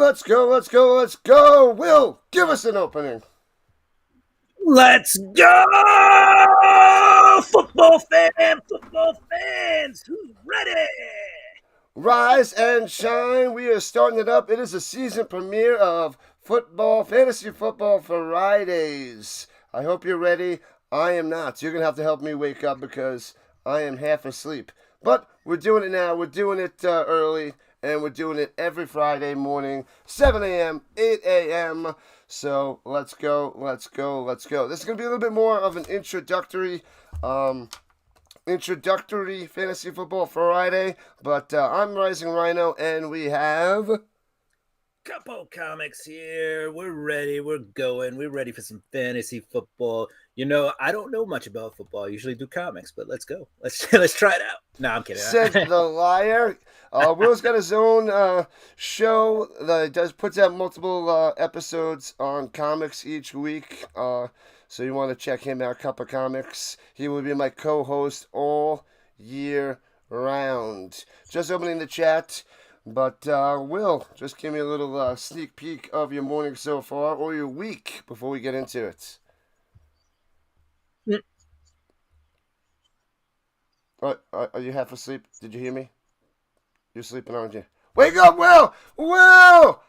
let's go. Will, give us an opening. Let's go! Football fans, who's ready? Rise and shine. We are starting it up. It is a season premiere of Fantasy Football Fridays. I hope you're ready. I am not. So you're going to have to help me wake up because I am half asleep. But we're doing it now. We're doing it early, and we're doing it every Friday morning, 7 a.m., 8 a.m., so let's go. This is going to be a little bit more of an introductory Fantasy Football Friday. But I'm Rising Rhino, and we have... Couple comics here. We're ready. We're going. We're ready for some fantasy football. You know, I don't know much about football. I usually do comics, but let's go. Let's try it out. No, I'm kidding. Said the liar. Will's got his own show that puts out multiple episodes on comics each week. So you want to check him out, Cup of Comics. He will be my co-host all year round. Just opening the chat. But, Will, just give me a little sneak peek of your morning so far, or your week, before we get into it. Are you half asleep? Did you hear me? You're sleeping, aren't you? Wake up, Will! Will!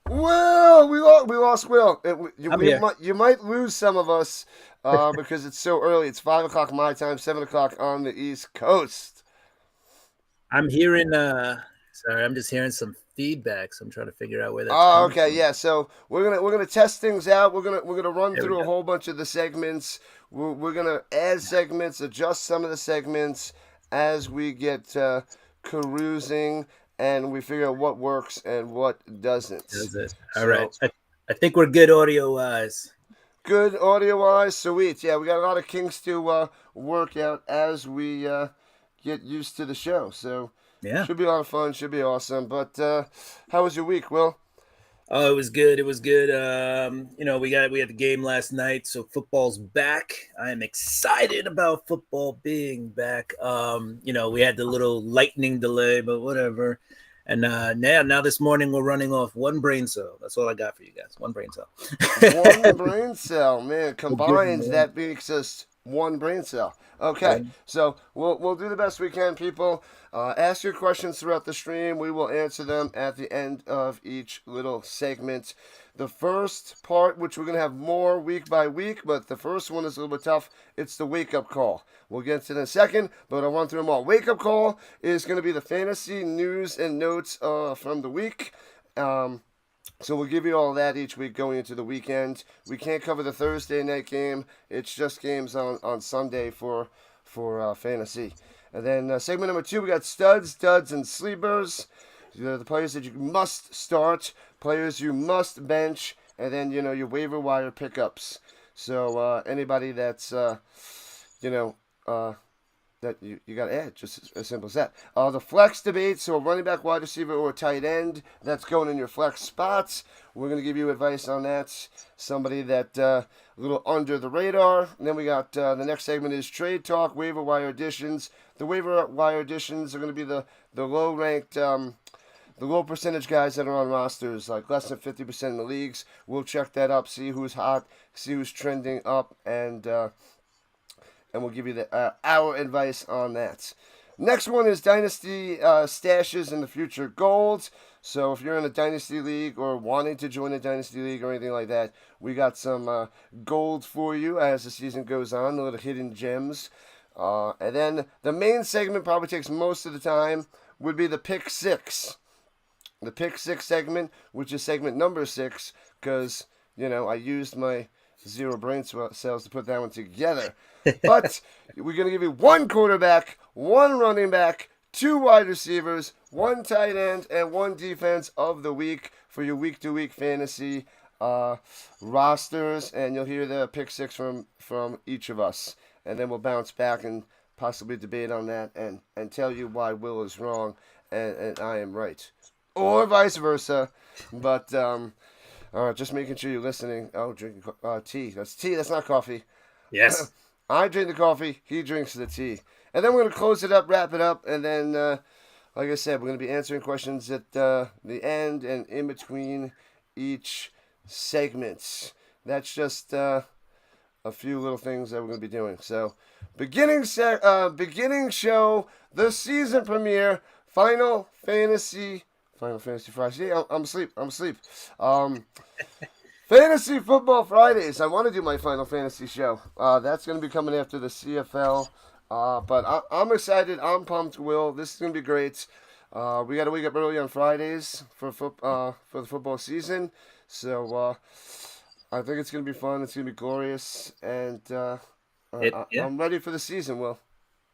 We lost Will. You might lose some of us because it's so early. It's 5 o'clock my time, 7 o'clock on the East Coast. I'm hearing... Sorry, I'm just hearing some feedback, so I'm trying to figure out where that's coming from. Yeah. So we're gonna test things out. We're gonna run through a whole bunch of the segments. We're gonna add segments, adjust some of the segments as we get carousing, and we figure out what works and what doesn't. Does it? All right. I think we're good audio-wise. Good audio-wise, sweet. Yeah, we got a lot of kinks to work out as we get used to the show. So. Yeah. Should be a lot of fun. Should be awesome. But how was your week, Will? Oh, it was good. We had the game last night, so football's back. I am excited about football being back. We had the little lightning delay, but whatever. And now this morning we're running off one brain cell. That's all I got for you guys. One brain cell. One brain cell, man. Combined, that makes us one brain cell. Okay, so we'll do the best we can, people. Ask your questions throughout the stream. We will answer them at the end of each little segment. The first part, which we're going to have more week by week, but the first one is a little bit tough. It's the wake-up call. We'll get to it in a second, but I'll run through them all. Wake-up call is going to be the fantasy news and notes from the week. So we'll give you all that each week going into the weekend. We can't cover the Thursday night game. It's just games on Sunday for fantasy. And then segment number 2, we got studs, duds, and sleepers. The players that you must start, players you must bench, and then, your waiver wire pickups. So anybody that's, that you got to add, just as simple as that. The flex debate, so a running back, wide receiver, or a tight end that's going in your flex spots. We're going to give you advice on that. Somebody that a little under the radar. And then we got the next segment is trade talk, waiver wire additions. The waiver wire additions are going to be the low-ranked, the low percentage guys that are on rosters, like less than 50% in the leagues. We'll check that up, see who's hot, see who's trending up, and we'll give you our advice on that. Next one is Dynasty stashes and the future gold. So if you're in a Dynasty League or wanting to join a Dynasty League or anything like that, we got some gold for you as the season goes on, the little hidden gems. And then the main segment probably takes most of the time would be the Pick 6. The Pick 6 segment, which is segment number 6, because, I used my 0 brain cells to put that one together. But we're going to give you one quarterback, one running back, 2 wide receivers, 1 tight end, and 1 defense of the week for your week-to-week fantasy rosters. And you'll hear the pick 6 from each of us. And then we'll bounce back and possibly debate on that and tell you why Will is wrong and I am right. Or vice versa. But just making sure you're listening. Oh, drinking tea. That's tea. That's not coffee. Yes. I drink the coffee. He drinks the tea. And then we're going to close it up, wrap it up, and then like I said, we're going to be answering questions at the end and in between each segment. That's just a few little things that we're going to be doing. So, beginning show, the season premiere, Final Fantasy Fridays. Yeah, I'm asleep. I'm asleep. Um, Fantasy Football Fridays. I want to do my Final Fantasy show. That's going to be coming after the CFL. But I'm excited. I'm pumped. Will, this is going to be great. We got to wake up early on Fridays for the football season. So I think it's going to be fun. It's going to be glorious, and Yeah, I'm ready for the season. Will.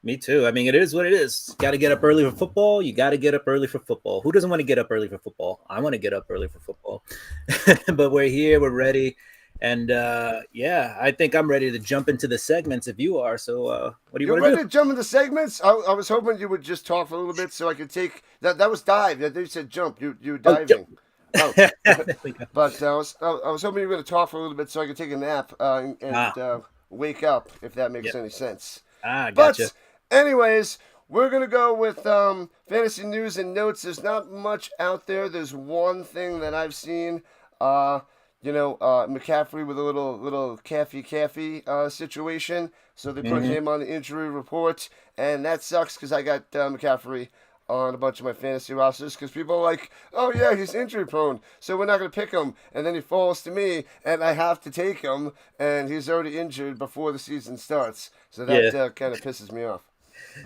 me too. I mean, it is what it is. Got to get up early for football. You got to get up early for football. Who doesn't want to get up early for football? I want to get up early for football. But we're here. We're ready. And yeah, I think I'm ready to jump into the segments if you are. So what do you You're want to ready do? to jump into segments? I was hoping you would just talk for a little bit so I could take that. That was dive. That you said jump. You Oh, diving. Oh, there we go. but I was hoping you were going to talk for a little bit so I could take a nap and Ah, wake up if that makes yep. any sense. Gotcha. But anyways, we're gonna go with fantasy news and notes. There's not much out there. There's one thing that I've seen. Uh, McCaffrey with a little caffey situation. So they put Hmm. him on the injury report, and that sucks because I got McCaffrey on a bunch of my fantasy rosters because people are like, oh yeah, he's injury prone, so we're not gonna pick him, and then he falls to me, and I have to take him, and he's already injured before the season starts. So that Yeah, kind of pisses me off.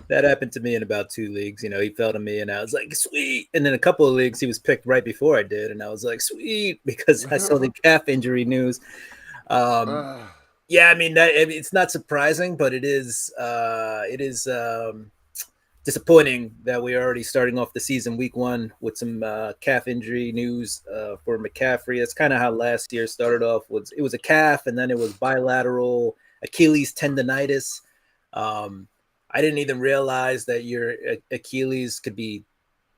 that happened to me in about 2 leagues. You know, he fell to me, and I was like, sweet. And then a couple of leagues, he was picked right before I did, and I was like, sweet, because I saw the calf injury news. Um, Ugh. yeah, I mean, it's not surprising, but it is disappointing that we're already starting off the season week one with some calf injury news for McCaffrey. That's kind of how last year started off. It was a calf, and then it was bilateral Achilles tendonitis. Um, I didn't even realize that your Achilles could be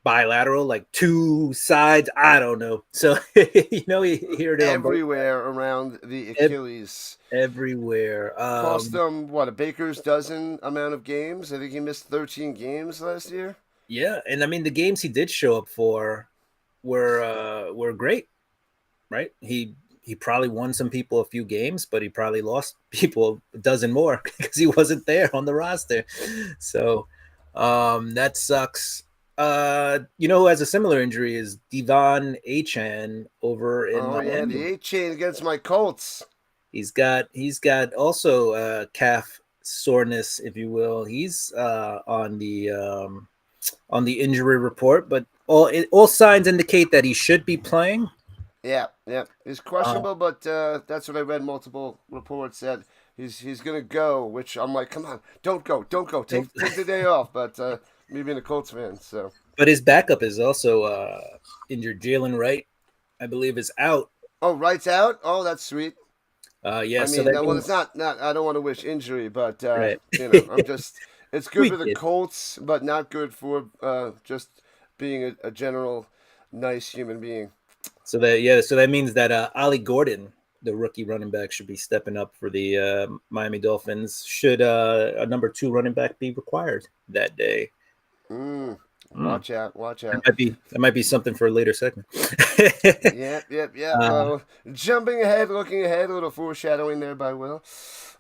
bilateral, like two sides. I don't know. So you heard it on both Everywhere around the ev- Achilles. everywhere. Cost them what, a baker's dozen amount of games. I think he missed 13 games last year. Yeah, and I mean the games he did show up for were great, right? He probably won some people a few games, but he probably lost people a dozen more because he wasn't there on the roster. So that sucks. You know who has a similar injury is Devon Achan over in Oh yeah, the Miami. 8 chain against my Colts. He's got also calf soreness, if you will. He's on the injury report, but all signs indicate that he should be playing. Yeah, yeah, he's Uh, questionable, but that's what I read. Multiple reports said he's gonna go, which I'm like, come on, don't go, take the day off. But me being a Colts fan, so but his backup is also injured. Jalen Wright, I believe, is out. oh, Wright's out. Oh, that's sweet. Yeah, I so mean, that no, well, it's means not. I don't want to wish injury, but right. I'm just. It's good We for the did. Colts, but not good for just being a general nice human being. So that means that Ollie Gordon, the rookie running back, should be stepping up for the Miami Dolphins. Should a number two running back be required that day? Mm, Mm, watch out. that might be something for a later segment. Yep, yep, yep. uh, Jumping ahead, looking ahead, a little foreshadowing there by Will.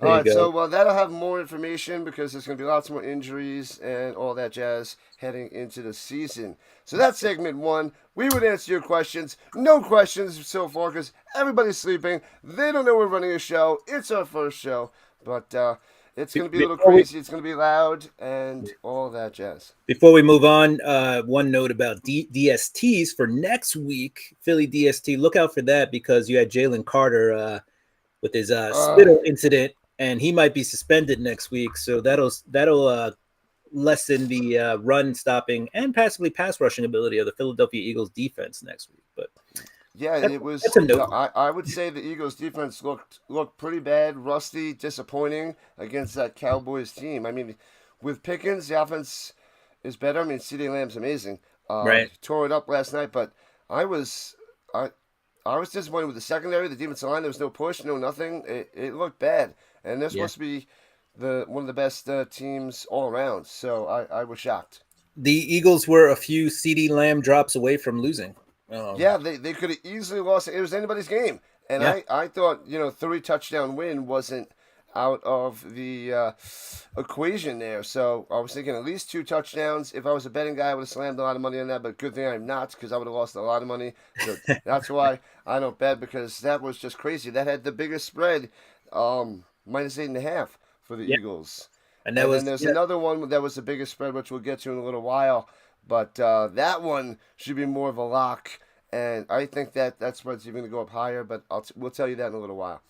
there All you right, go. so that'll have more information because there's going to be lots more injuries and all that jazz heading into the season. So that's segment one. We would answer your questions. No questions so far because everybody's sleeping. They don't know we're running a show. It's our first show, but it's going to be a little Before we crazy. It's going to be loud and all that jazz. Before we move on, one note about DSTs for next week, Philly DST. Look out for that because you had Jalen Carter with his Uh, spittle incident, and he might be suspended next week. So that'll lessen the run stopping and possibly pass rushing ability of the Philadelphia Eagles defense next week. But Yeah, that's, it was. that's a note. I would say the Eagles' defense looked pretty bad, rusty, disappointing against that Cowboys team. I mean, with Pickens, the offense is better. I mean, CeeDee Lamb's amazing. Right? He tore it up last night, but I was I I was disappointed with the secondary, the defensive line. There was no push, no nothing. It looked bad, and they're Yeah. supposed to be the one of the best teams all around. So I was shocked. the Eagles were a few CD Lamb drops away from losing. Yeah, they could have easily lost it. It was anybody's game. And Yeah, I thought, 3 touchdown win wasn't out of the equation there. So I was thinking at least 2 touchdowns. If I was a betting guy, I would have slammed a lot of money on that. But good thing I'm not, because I would have lost a lot of money. So that's why I don't bet, because that was just crazy. That had the biggest spread, -8.5 for the yeah, Eagles. and that And then was there's yeah, another one that was the biggest spread, which we'll get to in a little while. But that one should be more of a lock, and I think that spread's even going to go up higher. But we'll tell you that in a little while.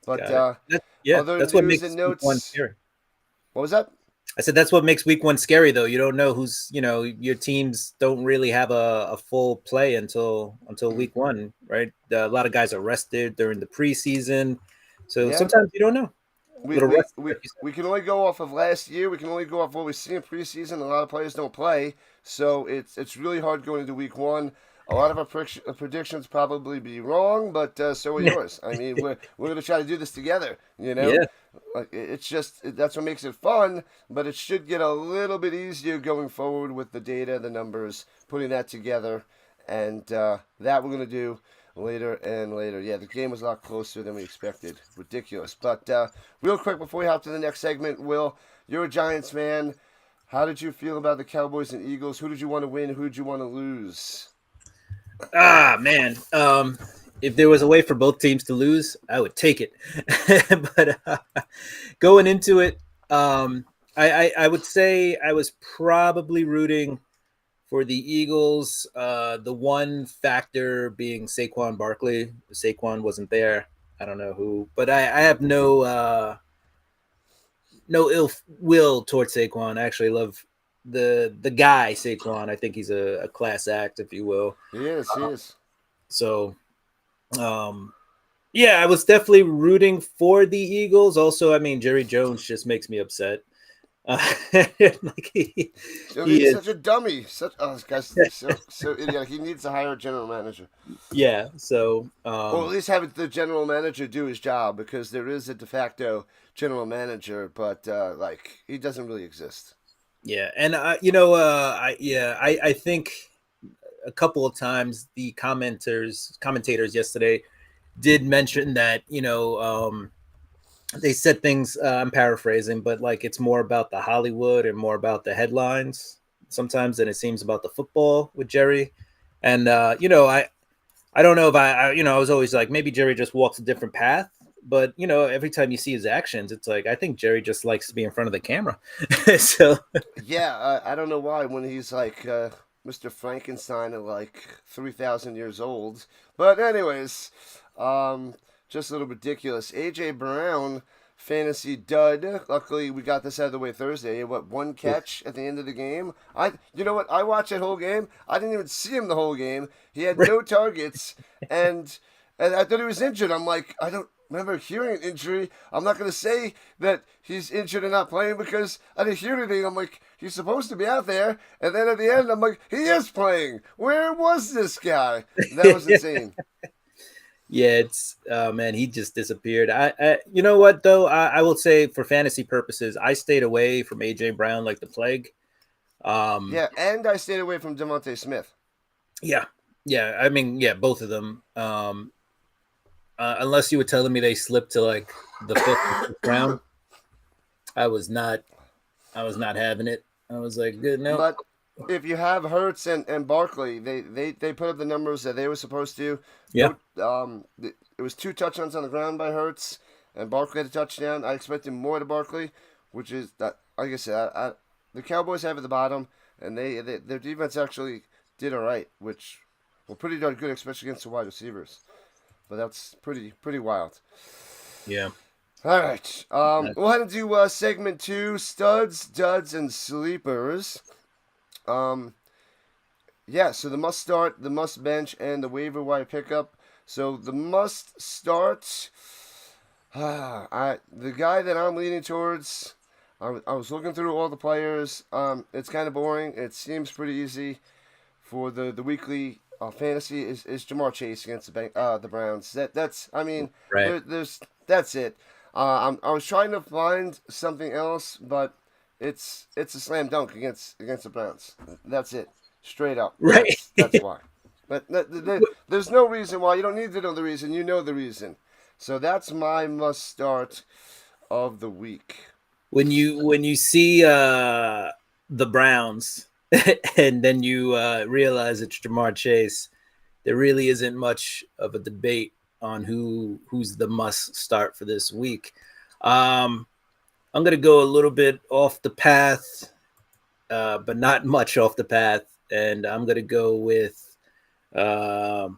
But got it. Yeah, other that's what news and makes week one notes. scary. What was that? I said that's what makes week one scary, though. You don't know who's, your teams don't really have a full play until week one, right? A lot of guys are rested during the preseason, so Yeah, sometimes you don't know. A we little we, rest, we like you said. we can only go off of last year. We can only go off what we see in preseason. A lot of players don't play, so it's really hard going into week one. A lot of our predictions probably be wrong, but so are yours. I mean, we're gonna try to do this together. Yeah, Like it's just that's what makes it fun. But it should get a little bit easier going forward with the data, the numbers, putting that together, and that we're gonna do later and later. Yeah, the game was a lot closer than we expected. Ridiculous. But real quick before we hop to the next segment, Will, you're a Giants fan. How did you feel about the Cowboys and Eagles? Who did you want to win? Who did you want to lose? man. If there was a way for both teams to lose, I would take it. But going into it, I would say I was probably rooting for the Eagles. The one factor being Saquon Barkley. Saquon wasn't there. I don't know who, but I have no ill will towards Saquon. I actually love the guy Saquon. I think he's a class act, if you will. He is. He is. So um, yeah, I was definitely rooting for the Eagles. Also, I mean, Jerry Jones just makes me upset. Like he He's is, such a dummy. This guy's so idiotic. He needs to hire a general manager, yeah. So or at least have the general manager do his job, because there is a de facto general manager, but like he doesn't really exist. yeah, and I think a couple of times the commentators yesterday did mention that they said things. I'm paraphrasing, but like it's more about the Hollywood and more about the headlines sometimes than it seems about the football with Jerry. And I don't know if I was always like maybe Jerry just walks a different path. But every time you see his actions, it's like I think Jerry just likes to be in front of the camera. So Yeah, I don't know why when he's like Mr. Frankenstein at like 3,000 years old. But anyways, um, just a little ridiculous. AJ Brown fantasy dud. Luckily, we got this out of the way Thursday. He had, what, one catch at the end of the game? You know what? I watched that whole game. I didn't even see him the whole game. He had no targets, and and I thought he was injured. I'm like, I don't remember hearing an injury. I'm not going to say that he's injured and not playing, because I didn't hear anything. I'm like, he's supposed to be out there. And then at the end, I'm like, he is playing. Where was this guy? That was insane. yeah, it's man, he just disappeared. You know what though? I will say for fantasy purposes, I stayed away from AJ Brown like the plague. Um, Yeah, and I stayed away from Devontae Smith. yeah, yeah. I mean, yeah, both of them. Unless you were telling me they slipped to like the fifth or sixth round, I was not. I was not having it. I was like, good, no. But if you have Hurts and Barkley, they put up the numbers that they were supposed to. Yeah, No, it was 2 touchdowns on the ground by Hurts, and Barkley had a touchdown. I expected more to Barkley, which is that. Like I said, the Cowboys have at the bottom, and their defense actually did all right, which were pretty darn good, especially against the wide receivers. But that's pretty wild. yeah. All right, we'll head into segment 2: studs, duds, and sleepers. Um, yeah, so the must start, the must bench, and the waiver wire pickup. So the must start, the guy that I'm leaning towards. I was looking through all the players. It's kind of boring. It seems pretty easy for the weekly fantasy is Jamar Chase against the Browns. That's I mean Right. there's that's it. I was trying to find something else, but it's a slam dunk against the Browns. That's it, straight up. Right. That's why. But there's no reason why. You don't need to know the reason. You know the reason. So that's my must start of the week. When you see the Browns and then you realize it's Jamar Chase, there really isn't much of a debate on who's the must start for this week. I'm going to go a little bit off the path, but not much off the path, and I'm going to go with we're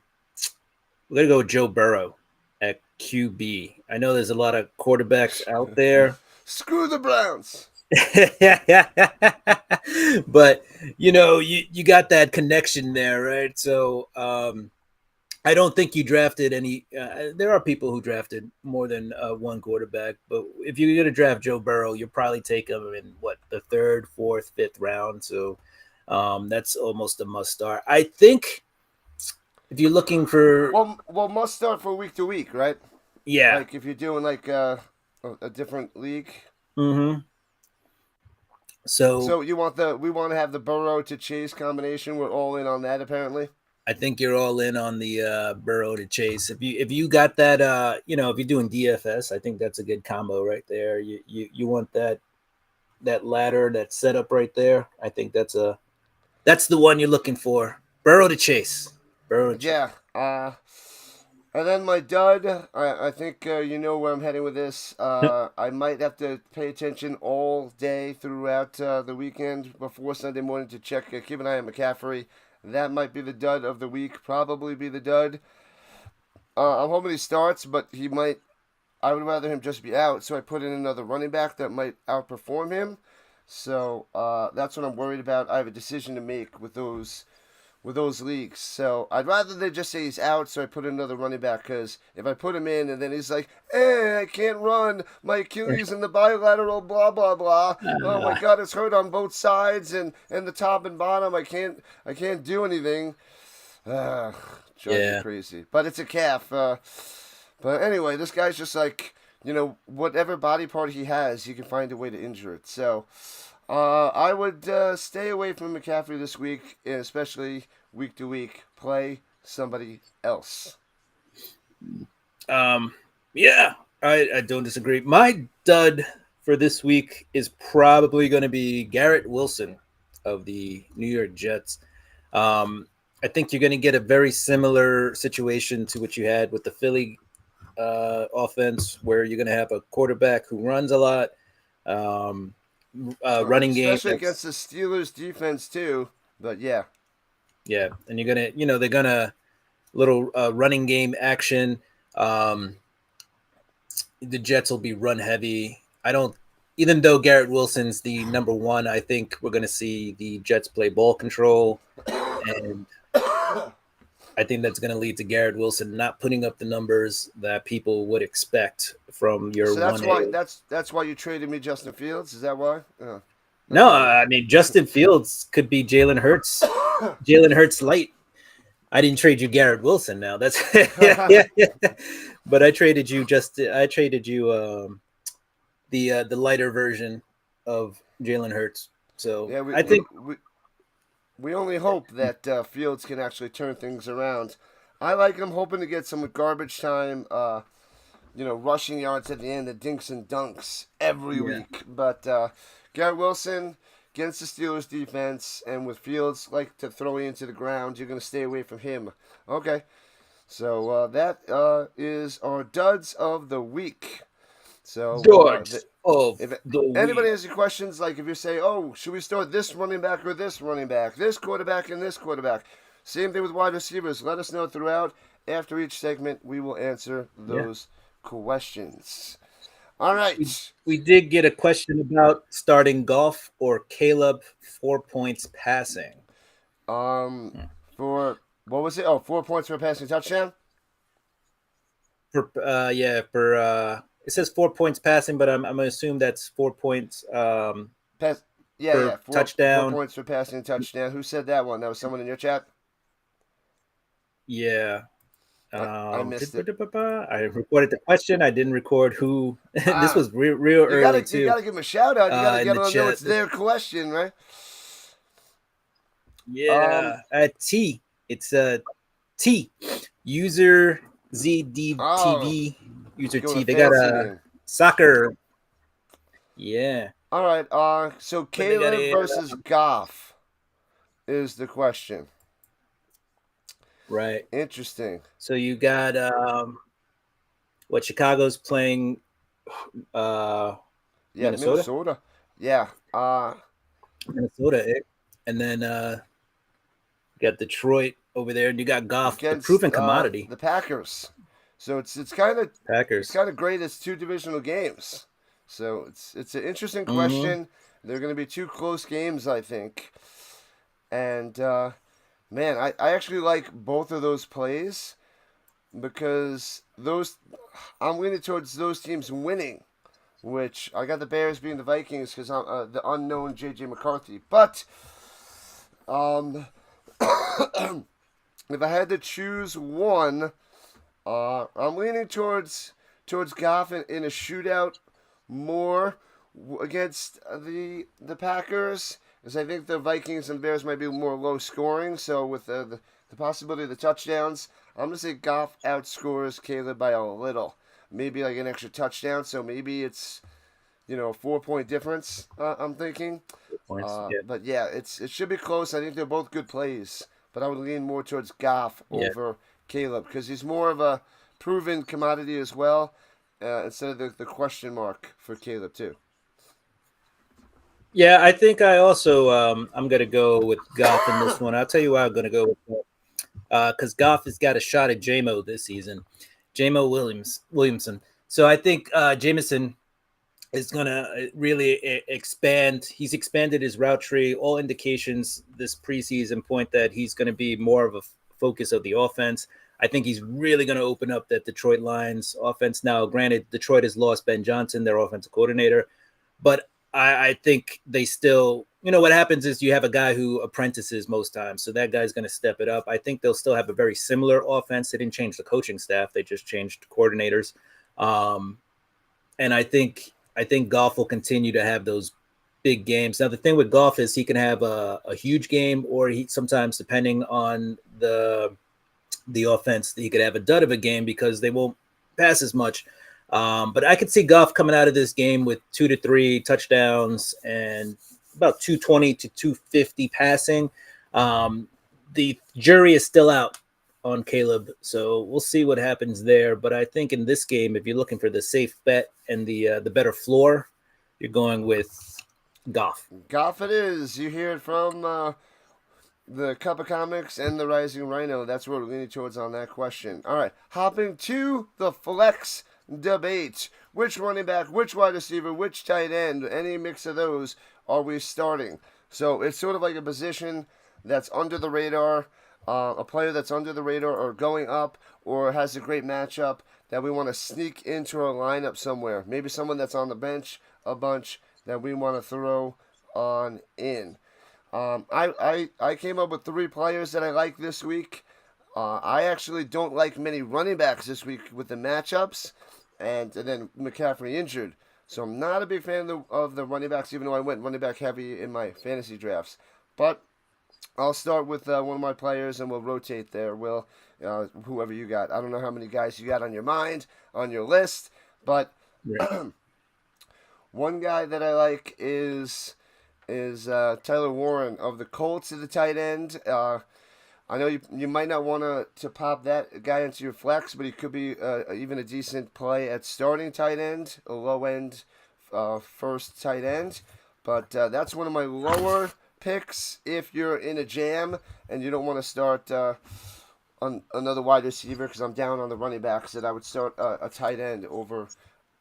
going to go with Joe Burrow at QB. I know there's a lot of quarterbacks out there. Screw the Browns. But you got that connection there, right? So I don't think you drafted any. There are people who drafted more than one quarterback, but if you're going to draft Joe Burrow, you'll probably take him in the third, fourth, fifth round. So that's almost a must start. I think if you're looking for, Well, must start for week to week, right? yeah, Like if you're doing like a different league. mm-hmm. So So we want to have the Burrow to Chase combination. We're all in on that apparently. I think you're all in on the Burrow to Chase. If you got that, if you're doing DFS, I think that's a good combo right there. You want that ladder, that setup right there. I think that's the one you're looking for. Burrow to Chase. Burrow to Chase. Yeah. And then my dud, I think you know where I'm heading with this. I might have to pay attention all day throughout the weekend before Sunday morning to check, keep an eye on McCaffrey. That might be the dud of the week, probably be the dud. I'm hoping he starts, but he might. I would rather him just be out, so I put in another running back that might outperform him. So that's what I'm worried about. I have a decision to make with those leagues. So I'd rather they just say he's out, so I put another running back. Because if I put him in and then he's like, I can't run, my Achilles and the bilateral, blah blah blah. Oh my God, it's hurt on both sides and the top and bottom. I can't do anything. Drives me crazy. But it's a calf. But anyway, this guy's just like, whatever body part he has, he can find a way to injure it. So I would stay away from McCaffrey this week, and especially week to week. Play somebody else. Yeah, I don't disagree. My dud for this week is probably going to be Garrett Wilson of the New York Jets. I think you're going to get a very similar situation to what you had with the Philly offense, where you're going to have a quarterback who runs a lot, running game, especially against the Steelers defense too. But yeah, and you're gonna, they're gonna little running game action. The Jets will be run heavy. Even though Garrett Wilson's the number one, I think we're going to see the Jets play ball control, and I think that's going to lead to Garrett Wilson not putting up the numbers that people would expect from your. So that's why you traded me Justin Fields. Is that why? No, I mean Justin Fields could be Jalen Hurts. Jalen Hurts light. I didn't trade you Garrett Wilson. Now that's but I traded you the lighter version of Jalen Hurts. So yeah, I think we only hope that Fields can actually turn things around. I like him, hoping to get some garbage time, rushing yards at the end, the dinks and dunks every week. But Garrett Wilson against the Steelers defense, and with Fields like to throw you into the ground, you're going to stay away from him. Okay, so that is our duds of the week. So if anybody has any questions, like if you say, oh, should we start this running back or this running back, this quarterback and this quarterback, same thing with wide receivers, let us know throughout. After each segment, we will answer those questions. All right. We did get a question about starting Goff or Caleb 4 points passing. For what was it? Oh, 4 points for a passing touchdown. It says 4 points passing, but I'm gonna assume that's 4 points. Touchdown. 4 points for passing touchdown. Who said that one? That was someone in your chat. Yeah. I missed it. I recorded the question. I didn't record who. This Ah, was real early you too. gotta give them a shout out. You gotta In get the them to know it's chat. their question, right? Um, Yeah, T. It's T. User oh, ZDTV. User go with T. a They got fancy a name. soccer. Yeah, All right. So but they got Caleb a versus Goff is the question. right. Interesting. So you got what Chicago's playing uh Yeah, Minnesota? Minnesota. Yeah. Minnesota, and then you got Detroit over there, and you got Goff, the Against proven commodity. the Packers. So it's Packers. kind of great. It's two divisional games. So it's an interesting Mm-hmm. question. They're going to be two close games, I think. And man, I actually like both of those plays because those I'm leaning towards those teams winning. Which I got the Bears being the Vikings because I'm the unknown JJ McCarthy. But um, if I had to choose one, I'm leaning towards Goff in a shootout more against the Packers, because I think the Vikings and Bears might be more low scoring. So with the possibility of the touchdowns, I'm gonna say Goff outscores Caleb by a little, maybe like an extra touchdown. So maybe it's a 4 point difference. I'm thinking. Points. Yeah. But yeah, it should be close. I think they're both good plays, but I would lean more towards Goff Yeah. over Caleb because he's more of a proven commodity as well, instead of the question mark for Caleb too. Yeah, I think I also I'm gonna go with Goff in this one. I'll tell you why I'm gonna go with because Goff has got a shot at JMO this season, JMO Williamson. So I think Jameson is going to really expand. He's expanded his route tree. All indications this preseason point that he's going to be more of a focus of the offense. I think he's really going to open up that Detroit Lions offense. Now, granted, Detroit has lost Ben Johnson, their offensive coordinator, but I think they still, what happens is you have a guy who apprentices most times. So that guy's going to step it up. I think they'll still have a very similar offense. They didn't change the coaching staff, they just changed coordinators. And I think Goff will continue to have those big games. Now, the thing with Goff is he can have a huge game, or he sometimes, depending on the offense, he could have a dud of a game because they won't pass as much. But I could see Goff coming out of this game with 2 to 3 touchdowns and about 220 to 250 passing. The jury is still out on Caleb, so we'll see what happens there. But I think in this game, if you're looking for the safe bet and the better floor, you're going with Goff. Goff it is. You hear it from the Cup of Comics and the Rising Rhino. That's what we're leaning towards on that question. All right, hopping to the flex debate. Which running back, which wide receiver, which tight end, any mix of those are we starting? So it's sort of like a position that's under the radar, a player that's under the radar or going up or has a great matchup that we want to sneak into our lineup somewhere. Maybe someone that's on the bench a bunch that we want to throw on in. I came up with 3 players that I like this week. I actually don't like many running backs this week with the matchups, and then McCaffrey injured. So I'm not a big fan of the running backs, even though I went running back heavy in my fantasy drafts. But I'll start with one of my players, and we'll rotate there. Will whoever you got. I don't know how many guys you got on your mind, on your list, but Right. one guy that I like is Tyler Warren of the Colts at the tight end. I know you might not want to pop that guy into your flex, but he could be even a decent play at starting tight end, a low end first tight end. But that's one of my lower picks if you're in a jam and you don't want to start on another wide receiver, because I'm down on the running backs, that I would start a tight end over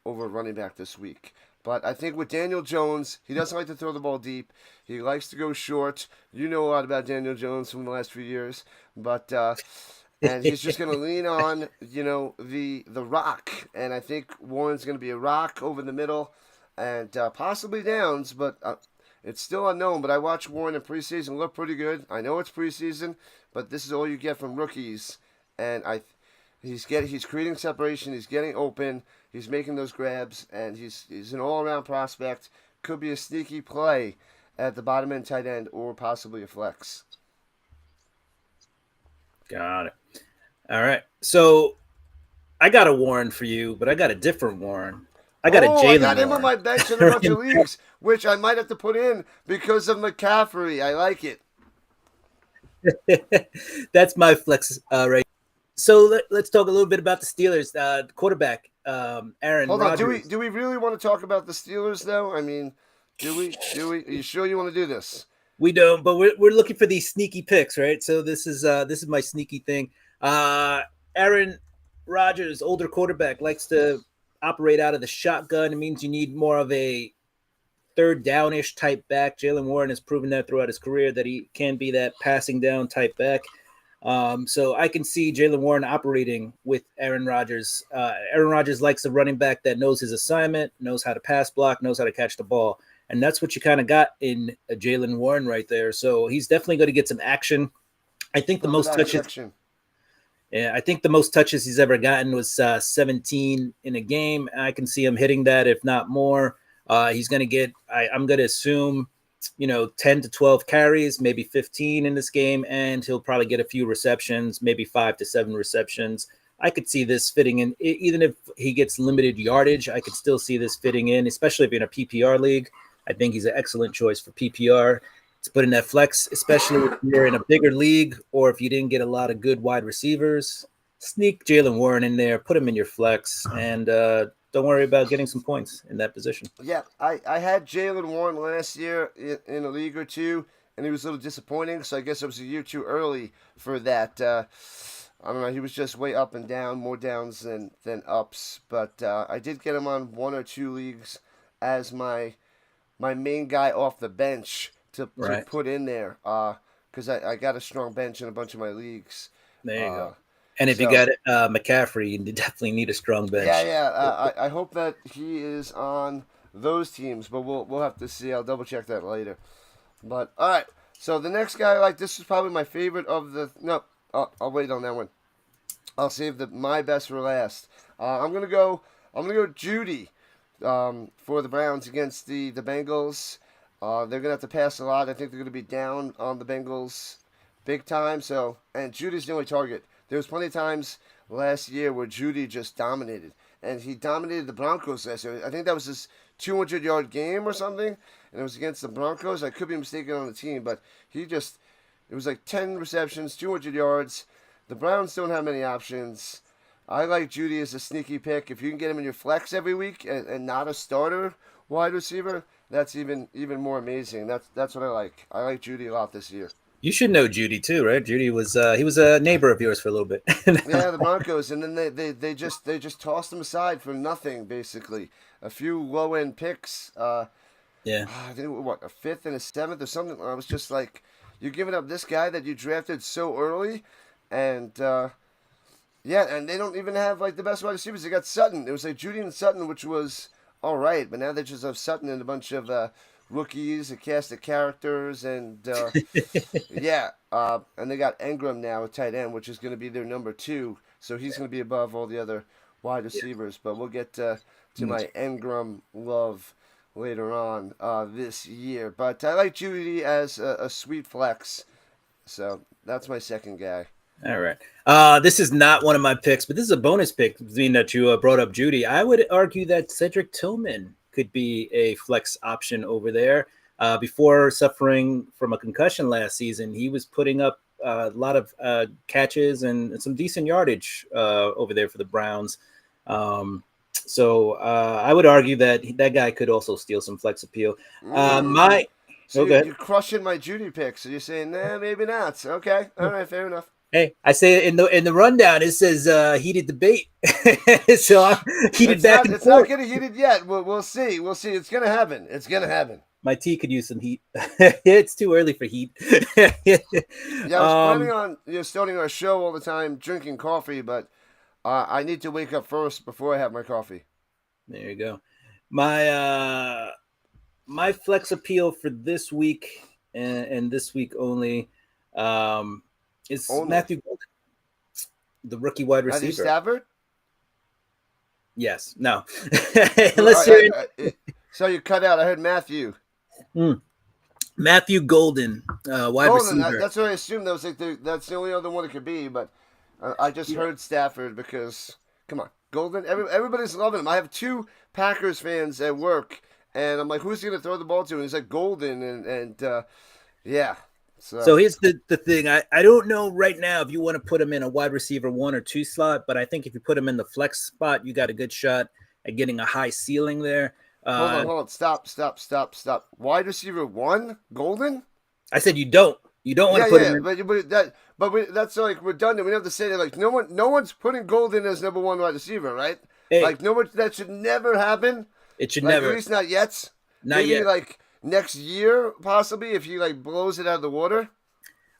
running back this week. But I think with Daniel Jones, he doesn't like to throw the ball deep. He likes to go short. You know a lot about Daniel Jones from the last few years, but and he's just going to lean on the rock. And I think Warren's going to be a rock over the middle, and possibly Downs, but it's still unknown. But I watched Warren in preseason look pretty good. I know it's preseason, but this is all you get from rookies, and He's creating separation. He's getting open. He's making those grabs, and he's an all around prospect. Could be a sneaky play at the bottom end tight end or possibly a flex. Got it. All right. So I got a Warren for you, but I got a different Warren. I got a Oh, I got Jalen him on Warren. my bench in a bunch of leagues, which I might have to put in because of McCaffrey. I like it. That's my flex right. So let's talk a little bit about the Steelers. Quarterback Aaron Hold on. Rodgers. Do we really want to talk about the Steelers though? I mean, do we? Do we? Are you sure you want to do this? We don't, but we're looking for these sneaky picks, right? So this is my sneaky thing. Aaron Rodgers, older quarterback, likes to operate out of the shotgun. It means you need more of a third downish type back. Jalen Warren has proven that throughout his career that he can be that passing down type back. So I can see Jalen Warren operating with Aaron Rodgers. Aaron Rodgers likes a running back that knows his assignment, knows how to pass block, knows how to catch the ball. And that's what you kind of got in Jalen Warren right there. So he's definitely going to get some action. I think the most touches. Yeah, I think the most touches he's ever gotten was 17 in a game. I can see him hitting that, if not more. He's going to get, I'm going to assume, 10 to 12 carries, maybe 15 in this game, and he'll probably get a few receptions, maybe 5 to 7 receptions. I could see this fitting in, even if he gets limited yardage, I could still see this fitting in, especially if you're in a PPR league. I think he's an excellent choice for PPR to put in that flex, especially if you're in a bigger league or if you didn't get a lot of good wide receivers. Sneak Jalen Warren in there, put him in your flex, and don't worry about getting some points in that position. Yeah, I had Jalen Warren last year in a league or two, and he was a little disappointing. So I guess it was a year too early for that. I don't know. He was just way up and down, more downs than ups. But I did get him on one or two leagues as my main guy off the bench to put in there because I got a strong bench in a bunch of my leagues. There you go. And if you got McCaffrey, you definitely need a strong bench. Yeah. I hope that he is on those teams, but we'll have to see. I'll double check that later. But all right. So the next guy I like, this is probably my favorite of the. No, I'll wait on that one. I'll save my best for last. I'm gonna go Judy for the Browns against the Bengals. They're going to have to pass a lot. I think they're going to be down on the Bengals big time. So, and Judy's the only target. There was plenty of times last year where Judy just dominated. And he dominated the Broncos last year. I think that was his 200-yard game or something. And it was against the Broncos. I could be mistaken on the team, but it was like 10 receptions, 200 yards. The Browns don't have many options. I like Judy as a sneaky pick. If you can get him in your flex every week and not a starter wide receiver, that's even more amazing. That's what I like. I like Judy a lot this year. You should know Judy too, right? Judy was he was a neighbor of yours for a little bit. Yeah, the Broncos, and then they just tossed him aside for nothing, basically. A few low end picks. Yeah, I think a fifth and a seventh or something. I was just like, you're giving up this guy that you drafted so early, and yeah, and they don't even have like the best wide receivers. They got Sutton. It was like Judy and Sutton, which was all right, but now they just have Sutton and a bunch of rookies, a cast of characters, and yeah, and they got Ingram now at tight end, which is going to be their number 2. So he's going to be above all the other wide receivers. But we'll get to my Ingram love later on this year. But I like Judy as a sweet flex, so that's my second guy. All right. This is not one of my picks, but this is a bonus pick, being that you brought up Judy. I would argue that Cedric Tillman could be a flex option over there. Before suffering from a concussion last season, he was putting up a lot of catches and some decent yardage over there for the Browns. So I would argue that guy could also steal some flex appeal. So you're crushing my Judy pick. So you're saying, nah, maybe not. Okay. All right. Fair enough. Hey, I say in the rundown it says heated debate, so I'm heated back and forth. It's not getting heated yet. We'll see. We'll see. It's gonna happen. It's gonna happen. My tea could use some heat. It's too early for heat. Yeah, I was planning on starting our show all the time drinking coffee, but I need to wake up first before I have my coffee. There you go. My flex appeal for this week and this week only. It's Matthew Golden. the rookie wide Matthew receiver. Stafford? Yes. No. Who, Let's hear it. so you cut out. I heard Matthew. Matthew Golden, wide Golden. receiver. That's what I assumed. That was like that's the only other one it could be. But I just heard Stafford because come on, Golden. Everybody's loving him. I have 2 Packers fans at work, and I'm like, who's he gonna throw the ball to? And he's like Golden, and yeah. So here's the thing. I don't know right now if you want to put him in a wide receiver 1 or 2 slot, but I think if you put him in the flex spot, you got a good shot at getting a high ceiling there. Hold on. Stop. Wide receiver 1, Golden. I said you don't want to put him in. That's like redundant. We have to say that like no one's putting Golden as number 1 wide receiver, right? Hey, like no one, that should never happen. It should like, never. At least not yet. Not Maybe yet. Like next year, possibly if he like blows it out of the water.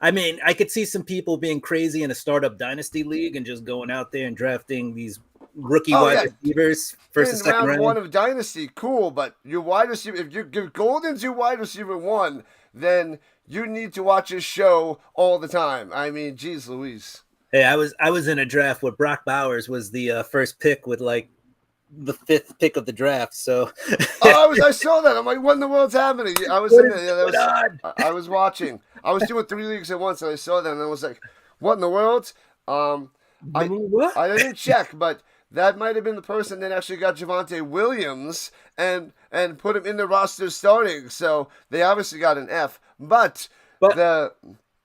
I mean, I could see some people being crazy in a startup dynasty league and just going out there and drafting these rookie wide receivers first and second round. 1 of dynasty, cool. But your wide receiver, if you give Golden's your wide receiver 1, then you need to watch his show all the time. I mean, geez, Louise. Hey, I was in a draft where Brock Bowers was the first pick with like the 5th pick of the draft. So I saw that. I'm like, what in the world's happening? I was in there. I was watching. I was doing 3 leagues at once, and I saw that, and I was like, what in the world? I didn't check, but that might have been the person that actually got Javonte Williams and put him in the roster starting. So they obviously got an F. But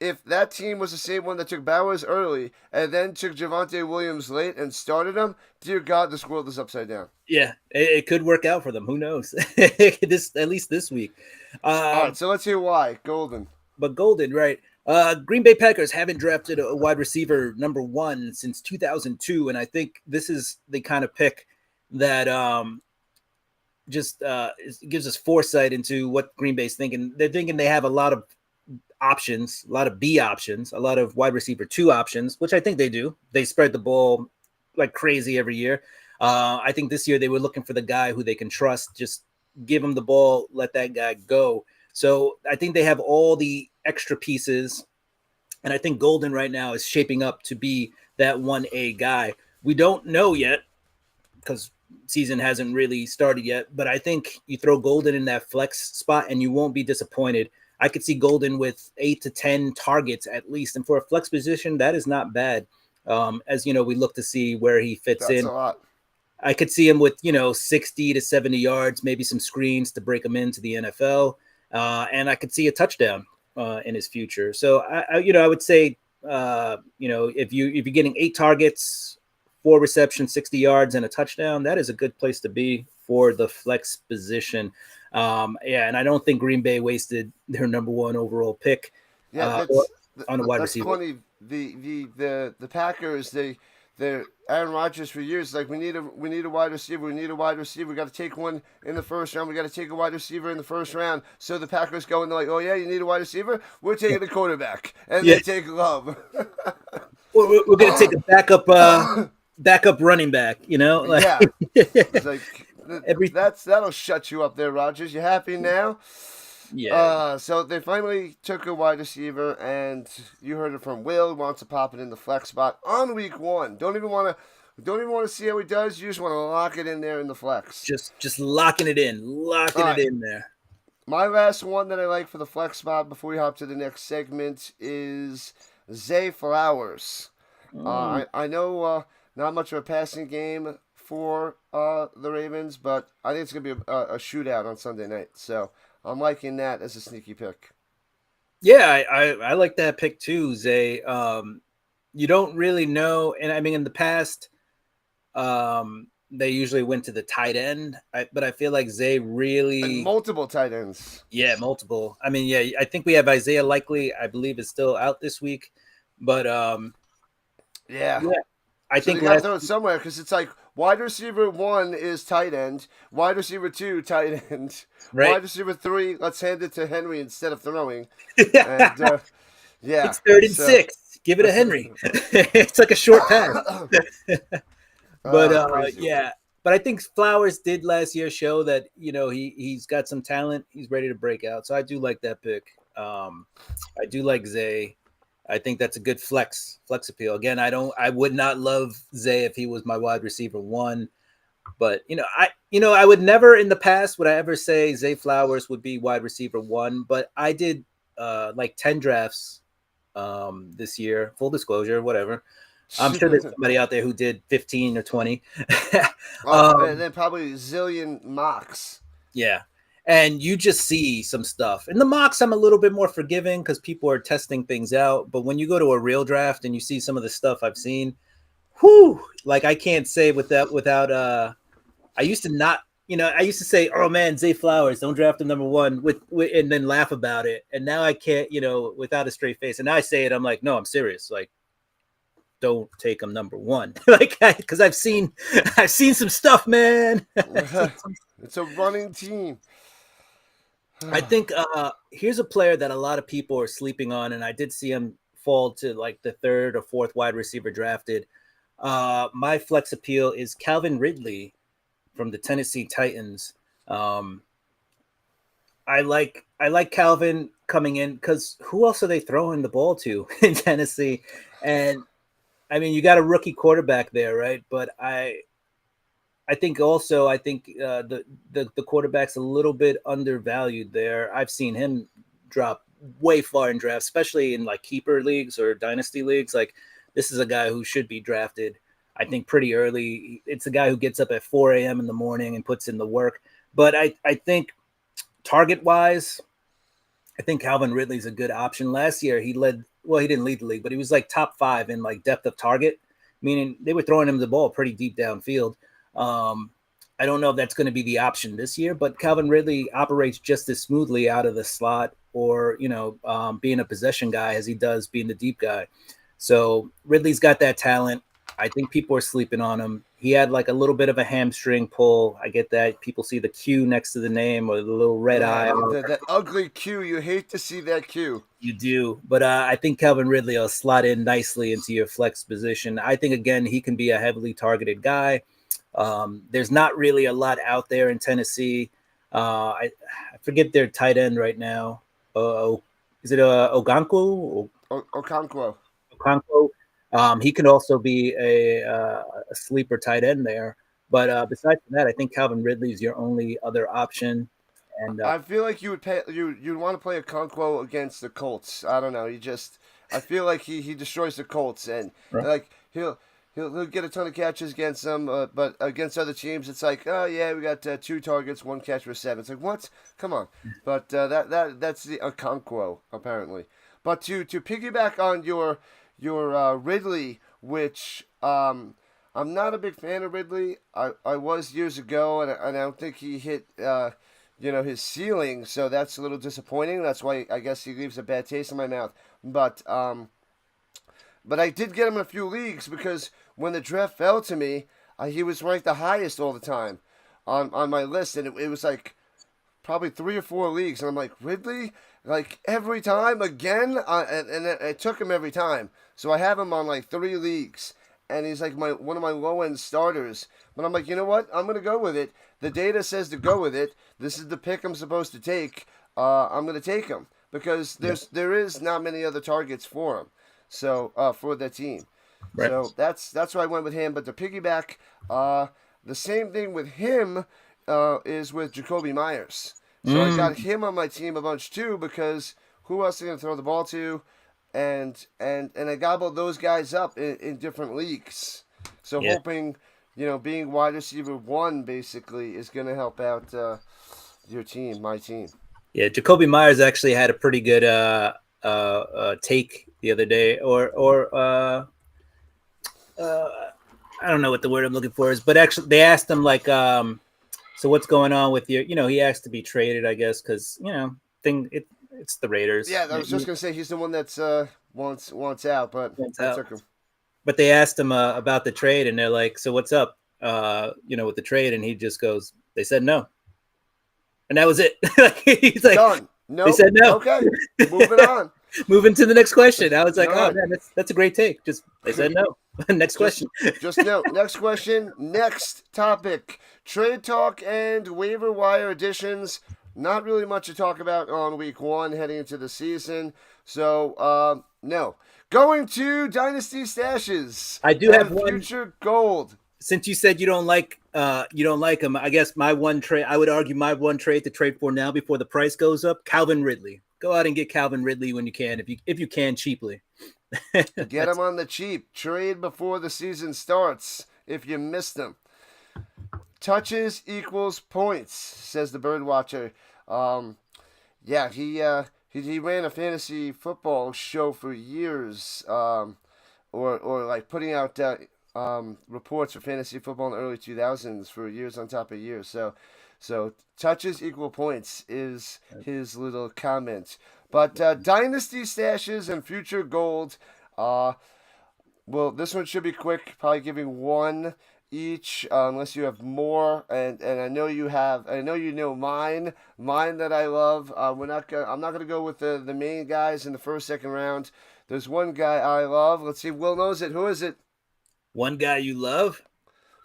if that team was the same one that took Bowers early and then took Javonte Williams late and started him, dear God, this world is upside down. Yeah, it could work out for them. Who knows? At least this week. All right, so let's hear why. Golden. But Golden, right? Green Bay Packers haven't drafted a wide receiver number 1 since 2002, and I think this is the kind of pick that just gives us foresight into what Green Bay's thinking. They're thinking they have a lot of options, a lot of B options, a lot of wide receiver 2 options, which I think they do. They spread the ball like crazy every year. I think this year they were looking for the guy who they can trust. Just give him the ball, let that guy go. So I think they have all the extra pieces, and I think Golden right now is shaping up to be that 1A guy. We don't know yet because season hasn't really started yet, but I think you throw Golden in that flex spot and you won't be disappointed. I could see Golden with 8 to 10 targets at least, and for a flex position, that is not bad. As you know, we look to see where he fits in. That's a lot. I could see him with 60 to 70 yards, maybe some screens to break him into the NFL. And I could see a touchdown in his future. So I would say, if you're getting 8 targets, 4 receptions, 60 yards, and a touchdown, that is a good place to be for the flex position. And I don't think Green Bay wasted their number 1 overall pick on a wide receiver. Funny. The Packers, they're Aaron Rodgers for years. Like we need a wide receiver. We got to take one in the first round. We got to take a wide receiver in the first round. So the Packers go and they're like, oh yeah, you need a wide receiver. We're taking a quarterback, and they take Love. We're going to take a backup running back. Yeah. It's like that'll shut you up there, Rodgers. You happy now? Yeah. So they finally took a wide receiver, and you heard it from Will. Wants to pop it in the flex spot on week 1. Don't even want to see how he does. You just want to lock it in there in the flex. Just locking it in, in there. My last one that I like for the flex spot before we hop to the next segment is Zay Flowers. I know not much of a passing game for the Ravens, but I think it's gonna be a shootout on Sunday night. So I'm liking that as a sneaky pick. Yeah, I like that pick too, Zay. You don't really know, and I mean in the past, they usually went to the tight end, but I feel like Zay really and multiple tight ends. Yeah, multiple. I mean, yeah, I think we have Isaiah Likely. I believe is still out this week, but yeah. I think you got to throw it somewhere because it's like wide receiver 1 is tight end, wide receiver 2 tight end, right. Wide receiver 3. Let's hand it to Henry instead of throwing. And, yeah, it's 3rd and 6. Give it to Henry. It's like a short pass. But yeah. But I think Flowers did last year show that he's got some talent. He's ready to break out. So I do like that pick. I do like Zay. I think that's a good flex appeal. Again, I would not love Zay if he was my wide receiver one, but I would never in the past would I ever say Zay Flowers would be wide receiver one, but I did like 10 drafts this year, full disclosure, whatever. I'm sure there's somebody out there who did 15 or 20. And then probably zillion mocks. Yeah. And you just see some stuff. In the mocks, I'm a little bit more forgiving because people are testing things out. But when you go to a real draft and you see some of the stuff I've seen, whew, like I can't say without I used to not, I used to say, oh man, Zay Flowers, don't draft him number one with and then laugh about it. And now I can't, without a straight face. And now I say it, I'm like, no, I'm serious. Like, don't take him number one. Like, because I've seen some stuff, man. It's a running team. I think here's a player that a lot of people are sleeping on, and I did see him fall to like the third or fourth wide receiver drafted. My flex appeal is Calvin Ridley from the Tennessee Titans. I like Calvin coming in because who else are they throwing the ball to in Tennessee? And I mean, you got a rookie quarterback there, right? But I think the quarterback's a little bit undervalued there. I've seen him drop way far in drafts, especially in like keeper leagues or dynasty leagues. Like this is a guy who should be drafted, I think, pretty early. It's a guy who gets up at 4 a.m. in the morning and puts in the work. But I think target wise, I think Calvin Ridley's a good option. Last year he didn't lead the league, but he was like top 5 in like depth of target, meaning they were throwing him the ball pretty deep downfield. I don't know if that's going to be the option this year, but Calvin Ridley operates just as smoothly out of the slot or, being a possession guy as he does being the deep guy. So Ridley's got that talent. I think people are sleeping on him. He had like a little bit of a hamstring pull. I get that. People see the Q next to the name or the little red eye. That ugly Q. You hate to see that Q. You do. But I think Calvin Ridley will slot in nicely into your flex position. I think, again, he can be a heavily targeted guy. There's not really a lot out there in Tennessee. I forget their tight end right now. Is it Okonkwo? Okonkwo. Okonkwo. He can also be a sleeper tight end there. But besides that, I think Calvin Ridley is your only other option. And I feel like you'd want to play Okonkwo against the Colts. I don't know. I feel like he destroys the Colts and right. like he'll get a ton of catches against them, but against other teams, it's like, oh yeah, we got 2 targets, 1 catch for 7. It's like, what? Come on. But that's the Okonkwo apparently. But to piggyback on your Ridley, which I'm not a big fan of Ridley. I was years ago, and I don't think he hit his ceiling. So that's a little disappointing. That's why I guess he leaves a bad taste in my mouth. But I did get him in a few leagues because when the draft fell to me, he was ranked the highest all the time on my list, and it was like probably 3 or 4 leagues, and I'm like, Ridley, like every time again, and it took him every time. So I have him on like 3 leagues, and he's like one of my low end starters. But I'm like, you know what? I'm gonna go with it. The data says to go with it. This is the pick I'm supposed to take. I'm gonna take him because there is not many other targets for him. So for the team. Right. So that's why I went with him. But to piggyback, the same thing with him is with Jacoby Myers. So I got him on my team a bunch too because who else are going to throw the ball to? And I gobbled those guys up in different leagues. So hoping, being wide receiver 1 basically is going to help out your team, my team. Yeah, Jacoby Myers actually had a pretty good take the other day, or I don't know what the word I'm looking for is, but actually they asked him like, so what's going on with your, he asked to be traded, I guess, because it's the Raiders. Yeah, I was just gonna say he's the one that's wants out, but I took him. But they asked him about the trade, and they're like, so what's up, with the trade, and he just goes, they said no, and that was it. He's like, done. No, they said no. Okay, moving on. Moving to the next question. I was like, oh man, that's a great take. Just they said no. Next question. Just no. Next question. Next topic. Trade talk and waiver wire additions. Not really much to talk about on week 1 heading into the season. So no. Going to Dynasty Stashes I do have and one. Future Gold. Since you said you don't like him, I guess my one trade. I would argue my one trade to trade for now before the price goes up. Calvin Ridley. Go out and get Calvin Ridley when you can, if you can cheaply. Get him on the cheap. Trade before the season starts if you missed him. Touches equals points, says the Birdwatcher. Yeah, he ran a fantasy football show for years, or like putting out reports for fantasy football in the early 2000s for years on top of years. So touches equal points is his little comment. But Dynasty Stashes and Future Gold, well, this one should be quick. Probably giving one each, unless you have more. And I know you have. I know you know mine. Mine that I love. I'm not gonna go with the main guys in the first, second round. There's one guy I love. Let's see. Will knows it. Who is it? One guy you love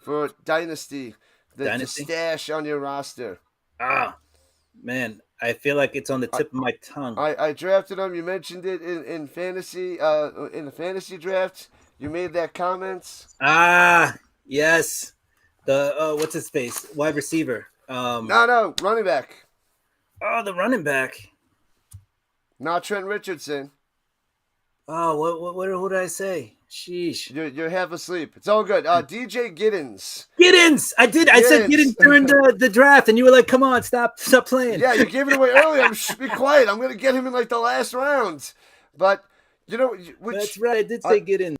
For Dynasty. The Dynasty. stash on your roster. Ah, man, I feel like it's on the tip of my tongue. I drafted him. You mentioned it in fantasy. In the fantasy draft, you made that comment. Ah, yes. The what's his face? Wide receiver. No, running back. Oh, the running back. Not Trent Richardson. Oh, what did I say? Sheesh. You're half asleep. It's all good. DJ Giddens. Giddens. I said Giddens during the draft, and you were like, "Come on, stop playing." Yeah, you gave it away earlier. Be quiet. I'm gonna get him in like the last round. But you know, that's right. I did say Giddens.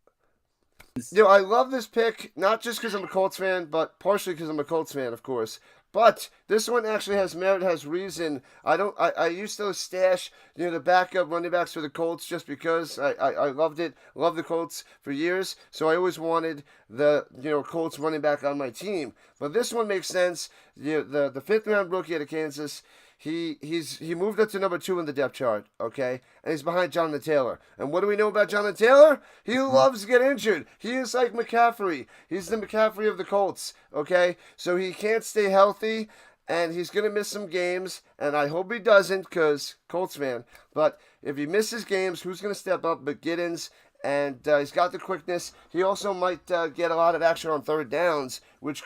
You know, I love this pick, not just because I'm a Colts fan, but partially because I'm a Colts fan, of course. But this one actually has merit, has reason. I used to stash, the backup running backs for the Colts just because I loved it. Loved the Colts for years. So I always wanted the, Colts running back on my team. But this one makes sense. The fifth round rookie out of Kansas, he moved up to number 2 in the depth chart, okay? And he's behind Jonathan Taylor. And what do we know about Jonathan Taylor? He loves to get injured. He is like McCaffrey. He's the McCaffrey of the Colts, okay? So he can't stay healthy, and he's going to miss some games, and I hope he doesn't because Colts fan. But if he misses games, who's going to step up but Giddens? And he's got the quickness. He also might get a lot of action on third downs, which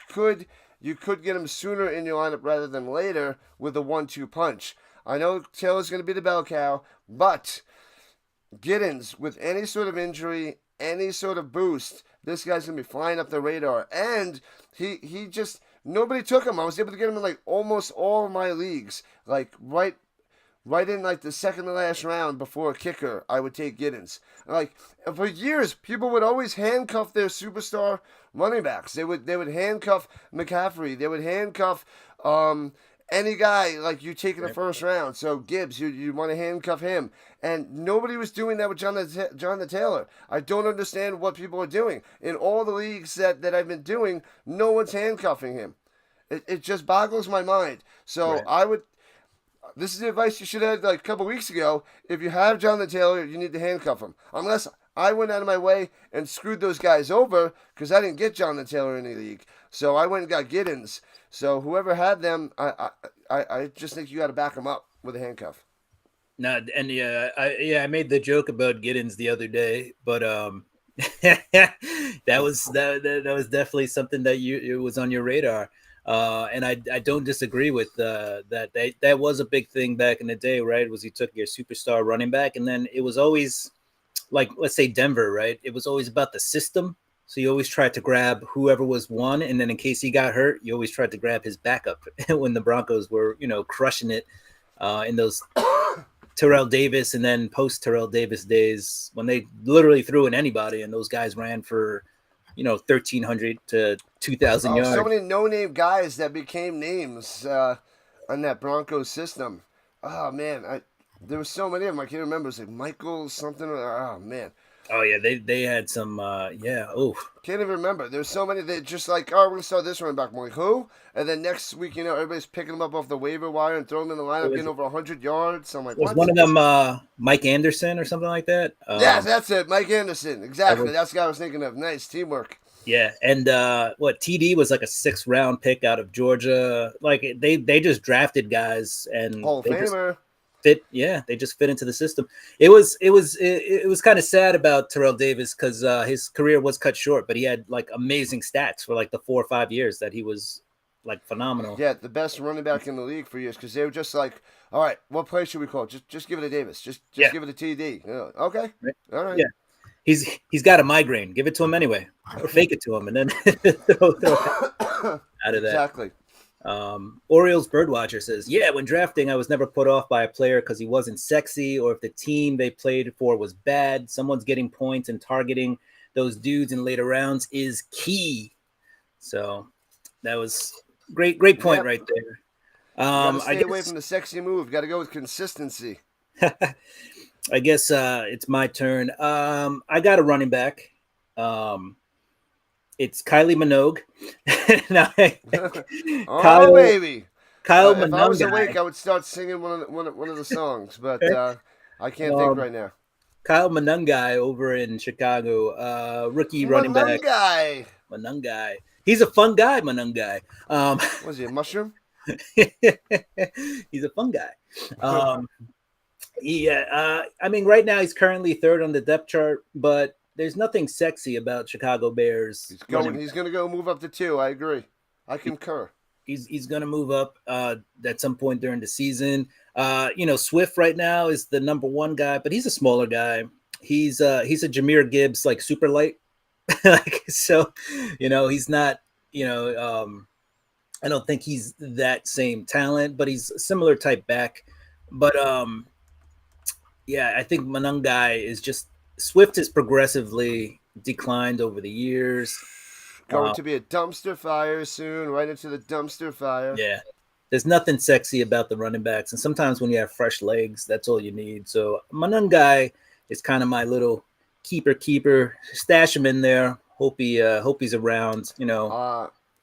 you could get him sooner in your lineup rather than later with a 1-2 punch. I know Taylor's going to be the bell cow, but Giddens, with any sort of injury, any sort of boost, this guy's going to be flying up the radar. And he just, nobody took him. I was able to get him in like almost all of my leagues. Like right in like the second to last round before a kicker, I would take Giddens. Like for years, people would always handcuff their superstar running backs. They would handcuff McCaffrey. They would handcuff any guy like you take in the first round. So Gibbs, you want to handcuff him, and nobody was doing that with Jonathan Taylor. I don't understand what people are doing in all the leagues that I've been doing. No one's handcuffing him. It just boggles my mind. So right. This is the advice you should have like a couple weeks ago. If you have Jonathan Taylor, you need to handcuff him. Unless I went out of my way and screwed those guys over because I didn't get Jonathan Taylor in the league. So I went and got Giddens. So whoever had them, I just think you got to back them up with a handcuff. No, and I made the joke about Giddens the other day, but that was definitely something that it was on your radar. And I don't disagree with that. That was a big thing back in the day, right? Was you took your superstar running back, and then it was always like, let's say Denver, right? It was always about the system. So you always tried to grab whoever was one, and then in case he got hurt, you always tried to grab his backup when the Broncos were, crushing it in those Terrell Davis and then post Terrell Davis days when they literally threw in anybody, and those guys ran for 1,300 to 2,000 yards. So many no-name guys that became names on that Broncos system. Oh man, there were so many of them. I can't remember. It was like Michael something. Oh man. Oh yeah, they had some. Oh, can't even remember. There's so many. They just like, oh, we're gonna start this running back. I'm like, who? And then next week, everybody's picking them up off the waiver wire and throwing them in the lineup, getting over 100 yards. So I'm like, was one of them Mike Anderson or something like that? Yeah, that's it, Mike Anderson. Exactly. That's the guy I was thinking of. Nice teamwork. Yeah, and TD was like a 6th round pick out of Georgia. Like they just drafted guys and Hall of Famer. fit. Yeah, they just fit into the system. It was kind of sad about Terrell Davis because his career was cut short, but he had like amazing stats for like the 4 or 5 years that he was like phenomenal. Yeah, the best running back in the league for years because they were just like, all right, what play should we call? Just give it to Davis. Just Yeah, give it to TD. Okay, right? all right. Yeah, he's got a migraine. Give it to him anyway, or fake it to him, and then throw out of that. Exactly. Orioles Birdwatcher says, yeah, when drafting, I was never put off by a player because he wasn't sexy or if the team they played for was bad. Someone's getting points and targeting those dudes in later rounds is key. So that was great point right there. Gotta stay away from the sexy move. Gotta go with consistency. I guess it's my turn. I got a running back. It's Kylie Minogue. Oh, baby. Kyle If I was Monangai. awake, I would start singing one of the songs, but I can't think right now. Kyle Monangai over in Chicago, rookie running back. Monangai. He's a fun guy, Monangai. Was he a mushroom? He's a fun guy. I mean, right now he's currently third on the depth chart, but there's nothing sexy about Chicago Bears. He's going to go move up to 2. I agree. I concur. He's going to move up at some point during the season. Swift right now is the number 1 guy, but he's a smaller guy. He's a Jahmyr Gibbs like super light. So, he's not. I don't think he's that same talent, but he's a similar type back. But I think Monangai is just. Swift has progressively declined over the years. Going to be a dumpster fire soon, right into the dumpster fire. Yeah. There's nothing sexy about the running backs. And sometimes when you have fresh legs, that's all you need. So Monangai is kind of my little keeper. Stash him in there. Hope he's around,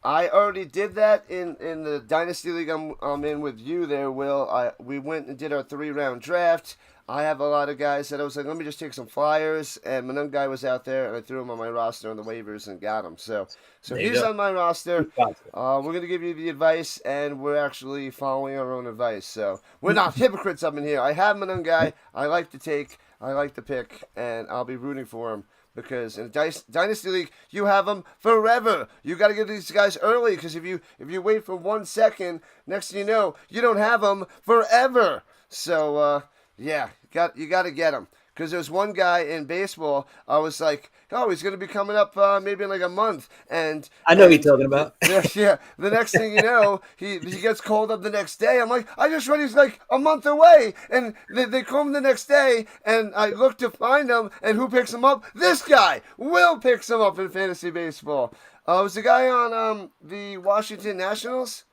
I already did that in the Dynasty League I'm in with you there, Will. We went and did our 3-round draft. I have a lot of guys that I was like, let me just take some flyers, and Monangai was out there, and I threw him on my roster on the waivers and got him. So he's on my roster. We're going to give you the advice, and we're actually following our own advice. So we're not hypocrites up in here. I have Monangai. I like to pick, and I'll be rooting for him. Because in a Dynasty League, you have them forever. You got to get these guys early, because if you wait for 1 second, next thing you know, you don't have them forever. So, you got to get him. Because there's one guy in baseball, I was like, oh, he's going to be coming up maybe in like a month. And I know what you're talking about. Yeah. The next thing you know, he gets called up the next day. I'm like, I just read he's like a month away. And they call him the next day, and I look to find him, and who picks him up? This guy. Will picks him up in fantasy baseball. It was the guy on the Washington Nationals,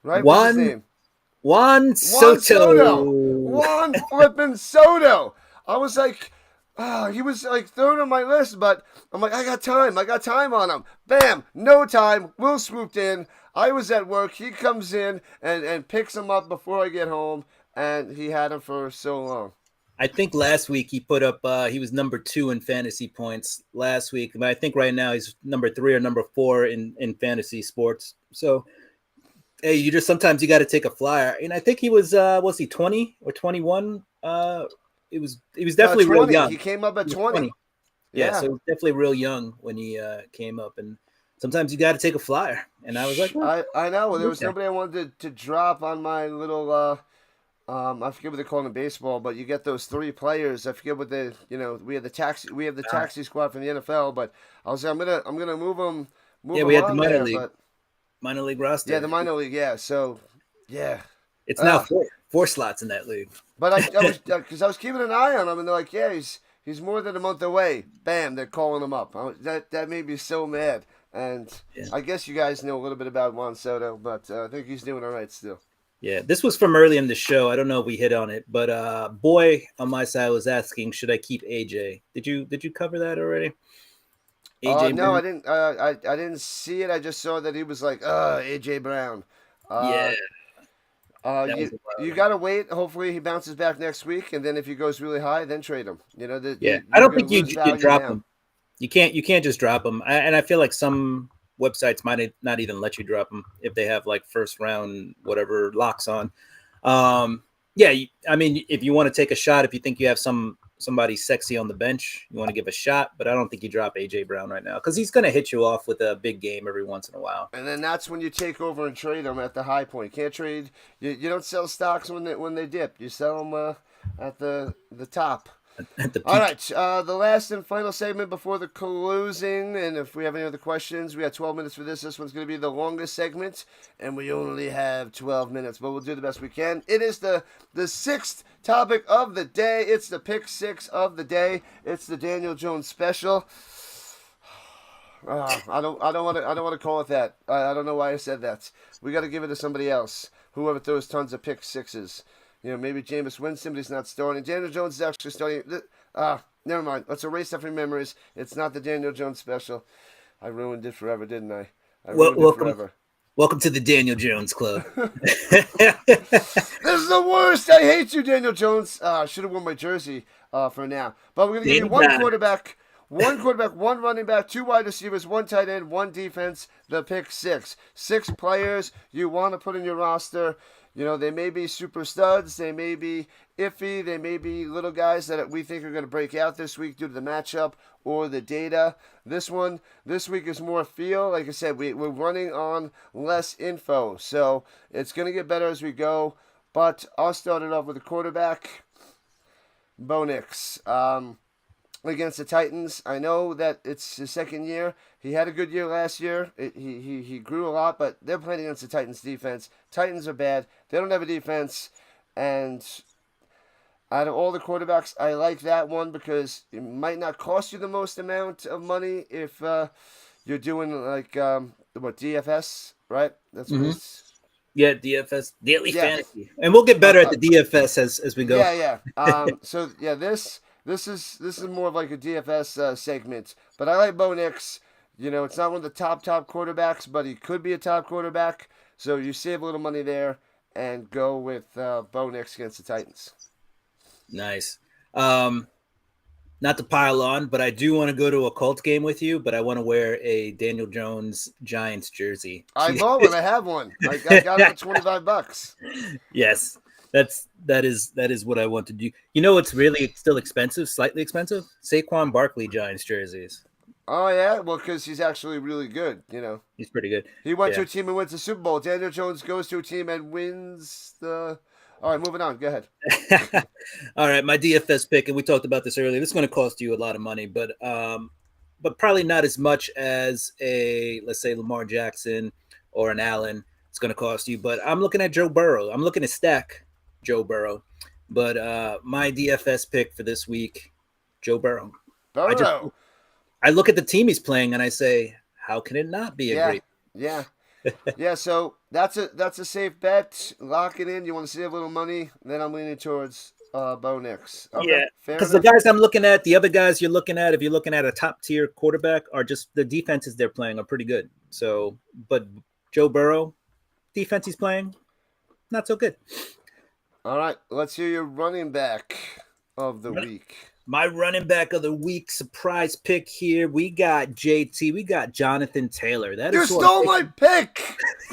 right? What's his name? Juan Soto. Juan flippin' Soto. I was like, he was like third on my list, but I'm like, I got time on him. Bam, no time. Will swooped in. I was at work. He comes in and picks him up before I get home, and he had him for so long. I think last week he put up, he was number 2 in fantasy points last week, but I think right now he's number 3 or number 4 in fantasy sports. So, hey, sometimes you got to take a flyer. And I think he was he 20 or 21? He was definitely 20. real young. He came up at 20. Yeah, so he was definitely real young when he came up. And sometimes you got to take a flyer. And I was like, I know. There was nobody I wanted to drop on my little, I forget what they call it in baseball, but you get those 3 players. I forget what we have the taxi squad from the NFL, but I was like, I'm gonna move them. We had the minor league roster. Yeah, the minor league. Yeah, so yeah, it's now 4 slots in that league. But I was keeping an eye on him, and they're like, yeah, he's more than a month away. Bam, they're calling him up. That made me so mad. And I guess you guys know a little bit about Juan Soto, but I think he's doing all right still. Yeah, this was from early in the show. I don't know if we hit on it, but Boy on my side was asking, should I keep AJ? Did you cover that already? AJ no, I didn't. I didn't see it. I just saw that he was like, AJ Brown. You gotta wait. Hopefully he bounces back next week, and then if he goes really high, then trade him. I don't think you drop him. You can't just drop him. And I feel like some websites might not even let you drop him if they have like first round whatever locks on. Yeah, I mean, if you want to take a shot, if you think you have somebody sexy on the bench, you want to give a shot. But I don't think you drop AJ Brown right now because he's going to hit you off with a big game every once in a while. And then that's when you take over and trade them at the high point. You can't trade. You don't sell stocks when they dip. You sell them at the top. At the All peak. right, the last and final segment before the closing, and if we have any other questions, we got 12 minutes for this. This one's going to be the longest segment, and we only have 12 minutes, but we'll do the best we can. It is the sixth topic of the day. It's the pick six of the day. It's the Daniel Jones special. I don't want to call it that. I don't know why I said that. We got to give it to somebody else. Whoever throws tons of pick sixes. Maybe Jameis Winston, but he's not starting. Daniel Jones is actually starting. Never mind. Let's erase that from memories. It's not the Daniel Jones special. I ruined it forever, didn't I? Welcome to the Daniel Jones Club. This is the worst. I hate you, Daniel Jones. I should have worn my jersey for now. But we're going to give you one quarterback, one running back, 2 wide receivers, 1 tight end, 1 defense, the pick six. 6 players you want to put in your roster. They may be super studs, they may be iffy, they may be little guys that we think are going to break out this week due to the matchup or the data. This week is more feel. Like I said, we're running on less info, so it's going to get better as we go. But I'll start it off with a quarterback, Bo Nix. Against the Titans. I know that it's his second year. He had a good year last year. He grew a lot, but they're playing against the Titans defense. Titans are bad. They don't have a defense. And out of all the quarterbacks, I like that one because it might not cost you the most amount of money if you're doing like, DFS, right? That's what it's. Yeah, DFS, Daily Fantasy. And we'll get better at the DFS as we go. Yeah. This is more of like a DFS segment. But I like Bo Nix. It's not one of the top quarterbacks, but he could be a top quarterback. So you save a little money there and go with Bo Nix against the Titans. Nice. Not to pile on, but I do want to go to a Colts game with you, but I want to wear a Daniel Jones Giants jersey. I bought one. I have one. I got it for $25. Yes. That is what I want to do. It's really still expensive, slightly expensive? Saquon Barkley Giants jerseys. Oh, yeah? Well, because he's actually really good, He's pretty good. He went to a team and wins the Super Bowl. Daniel Jones goes to a team and wins the... All right, moving on. Go ahead. All right, my DFS pick, and we talked about this earlier. This is going to cost you a lot of money, but probably not as much as let's say, Lamar Jackson or an Allen. It's going to cost you. But I'm looking at Joe Burrow. I'm looking to stack Joe Burrow. But my DFS pick for this week, Joe Burrow. I look at the team he's playing and I say, how can it not be a great? Yeah. Yeah, so that's a safe bet. Lock it in. You want to save a little money? Then I'm leaning towards Bo Nix. Okay, yeah, because the guys I'm looking at, the other guys you're looking at, if you're looking at a top tier quarterback, are just the defenses they're playing are pretty good. So, but Joe Burrow, defense he's playing, not so good. All right, let's hear your running back of the week. My running back of the week surprise pick here. We got JT. We got Jonathan Taylor. You stole my pick.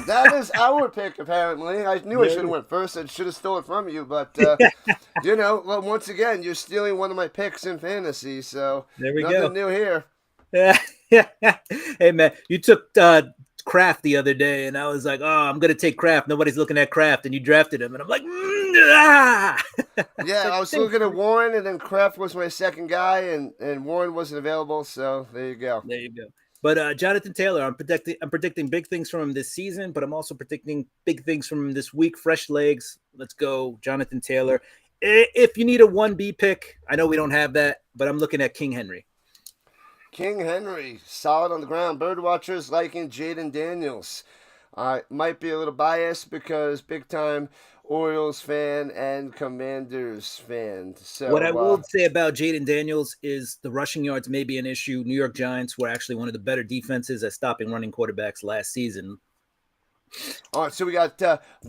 That is our pick, apparently. I knew I should have went first. I should have stolen it from you, but once again, you're stealing one of my picks in fantasy. So there we nothing go. New here. Hey man, you took Kraft the other day, and I was like, "Oh, I'm gonna take Kraft." Nobody's looking at Kraft, and you drafted him, and I'm like, Yeah, I was looking at Warren, and then Kraft was my second guy, and Warren wasn't available. So there you go. There you go. But Jonathan Taylor, I'm predicting big things from him this season, but I'm also predicting big things from him this week. Fresh legs. Let's go, Jonathan Taylor. If you need a 1B pick, I know we don't have that, but I'm looking at King Henry. King Henry, solid on the ground. Birdwatchers liking Jaden Daniels. I might be a little biased because big time Orioles fan and Commanders fan. So what I will say about Jaden Daniels is the rushing yards may be an issue. New York Giants were actually one of the better defenses at stopping running quarterbacks last season. All right, so we got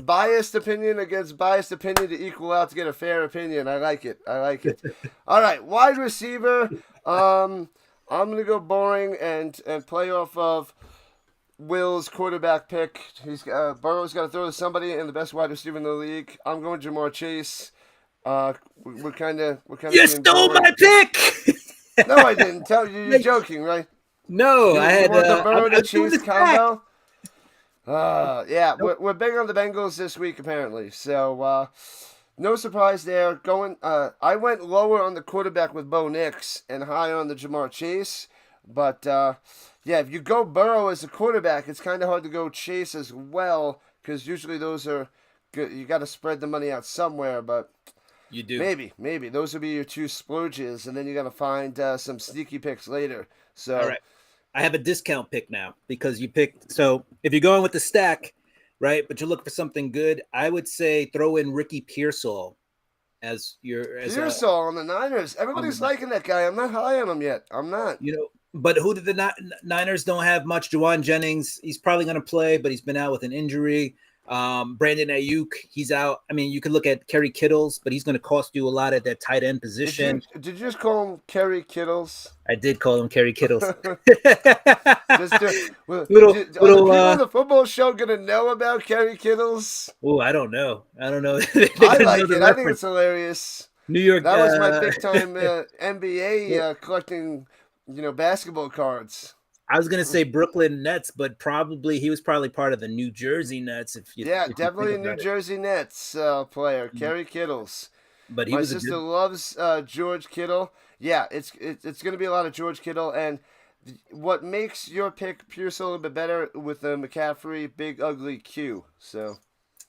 biased opinion against biased opinion to equal out to get a fair opinion. I like it. All right, wide receiver. I'm going to go boring and play off of Will's quarterback pick. Burrow's got to throw to somebody, and the best wide receiver in the league. I'm going Jamar Chase. We're kind of You being stole boring. my pick. No, I didn't tell you. You're joking, right? No, I You had. want the I Burrow to was doing Chase the stack. combo? Yeah, Nope. we're big on the Bengals this week apparently. So no surprise there. I went lower on the quarterback with Bo Nix and higher on the Jamar Chase. But yeah, if you go Burrow as a quarterback, it's kind of hard to go Chase as well because usually those are good. You got to spread the money out somewhere, but You do. maybe those will be your two splurges, and then you got to find some sneaky picks later. All So right. I have a discount pick now because you picked. So if you're going with the stack, right, but you're looking for something good, I would say throw in Ricky Pearsall as your as a Pearsall on the Niners. on Everybody's the liking that guy. I'm not high on him yet. I'm not. But who did the Niners don't have much? Juwan Jennings, he's probably going to play, but he's been out with an injury. Brandon Ayuk, he's out. I mean, you could look at Kerry Kittles, but he's going to cost you a lot at that tight end position. Did you just call him Kerry Kittles? I did call him Kerry Kittles. Just do, little, are the little. people on the football show gonna know about Kerry Kittles? Oh, I don't know. I don't know. I like it. I think it's hilarious. New York. That was my big time NBA collecting, basketball cards. I was gonna say Brooklyn Nets, but probably he was probably part of the New Jersey Nets. Yeah, if you think definitely a New about Jersey Nets player, it, Kerry Kittles. but he My was a sister good. loves George Kittle. Yeah, it's going to be a lot of George Kittle. And what makes your pick Pierce a little bit better with the McCaffrey big ugly Q. So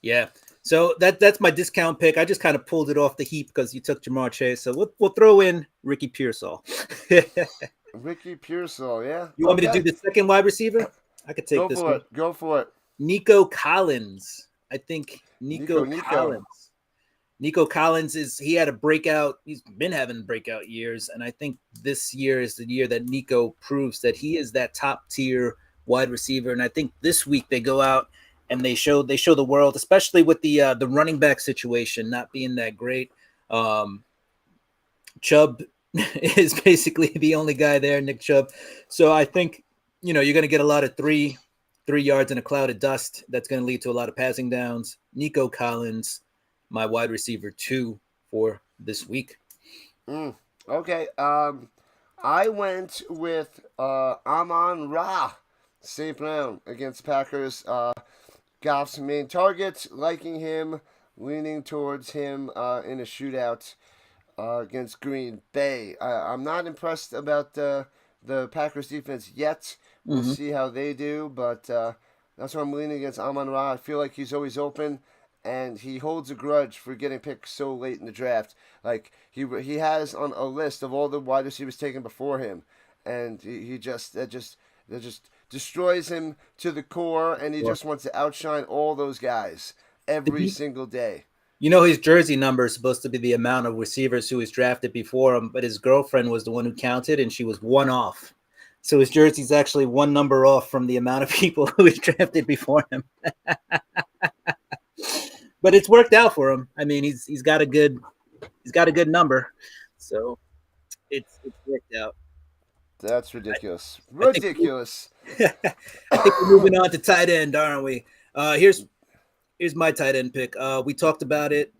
Yeah. So that's my discount pick. I just kind of pulled it off the heap because you took Jamar Chase. So we'll throw in Ricky Pearsall. You Ricky Pearsall, yeah. want me to do the second wide receiver? I could take Go this for one. it. Go for it. Nico Collins. I think Nico Nico. Collins. Nico Collins he had a breakout. He's been having breakout years, and I think this year is the year that Nico proves that he is that top tier wide receiver. And I think this week they go out and they show the world, especially with the running back situation not being that great. Chubb is basically the only guy there, Nick Chubb. So I think you're going to get a lot of three yards in a cloud of dust. That's going to lead to a lot of passing downs. Nico Collins, my wide receiver 2 for this week. Okay. I went with Amon-Ra St. Brown against Packers. Goff's main target, liking him, leaning towards him in a shootout against Green Bay. I'm not impressed about the Packers defense yet. We'll see how they do, but that's why I'm leaning against Amon-Ra. I feel like he's always open, and he holds a grudge for getting picked so late in the draft. Like he has on a list of all the wide receivers taken before him, and he just destroys him to the core, and he just wants to outshine all those guys every single day. His jersey number is supposed to be the amount of receivers who was drafted before him, but his girlfriend was the one who counted, and she was one off. So his jersey's actually one number off from the amount of people who was drafted before him. But it's worked out for him. I mean, he's got a good number, so it's worked out. That's ridiculous. Ridiculous. I think we're moving on to tight end, aren't we? Here's my tight end pick. We talked about it.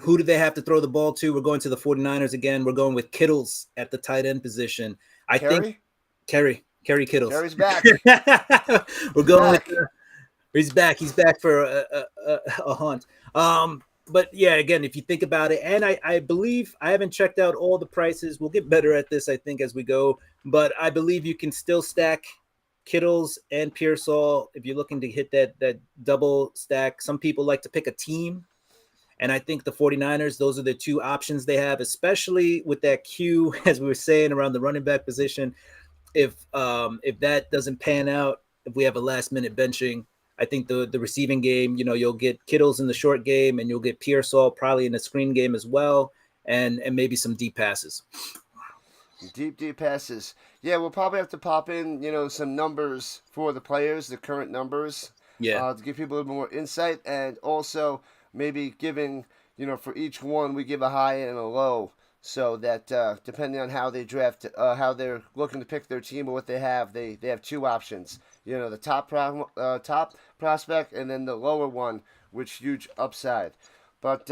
Who do they have to throw the ball to? We're going to the 49ers again. We're going with Kittles at the tight end position. I think Kerry Kittles. Kerry's back. We're going with he's back. He's back for a hunt. But yeah, again, if you think about it, and I believe I haven't checked out all the prices. We'll get better at this, I think, as we go. But I believe you can still stack Kittles and Pearsall if you're looking to hit that double stack. Some people like to pick a team. And I think the 49ers, those are the two options they have, especially with that Q, as we were saying, around the running back position. If that doesn't pan out, if we have a last-minute benching, I think the receiving game, you'll get Kittles in the short game, and you'll get Pearsall probably in the screen game as well, and maybe some deep passes. Deep passes. Yeah, we'll probably have to pop in, some numbers for the players, the current numbers. Yeah. To give people a little more insight, and also maybe giving, for each one we give a high and a low. so that depending on how they draft, how they're looking to pick their team or what they have two options. You know, the top prospect and then the lower one, which huge upside. But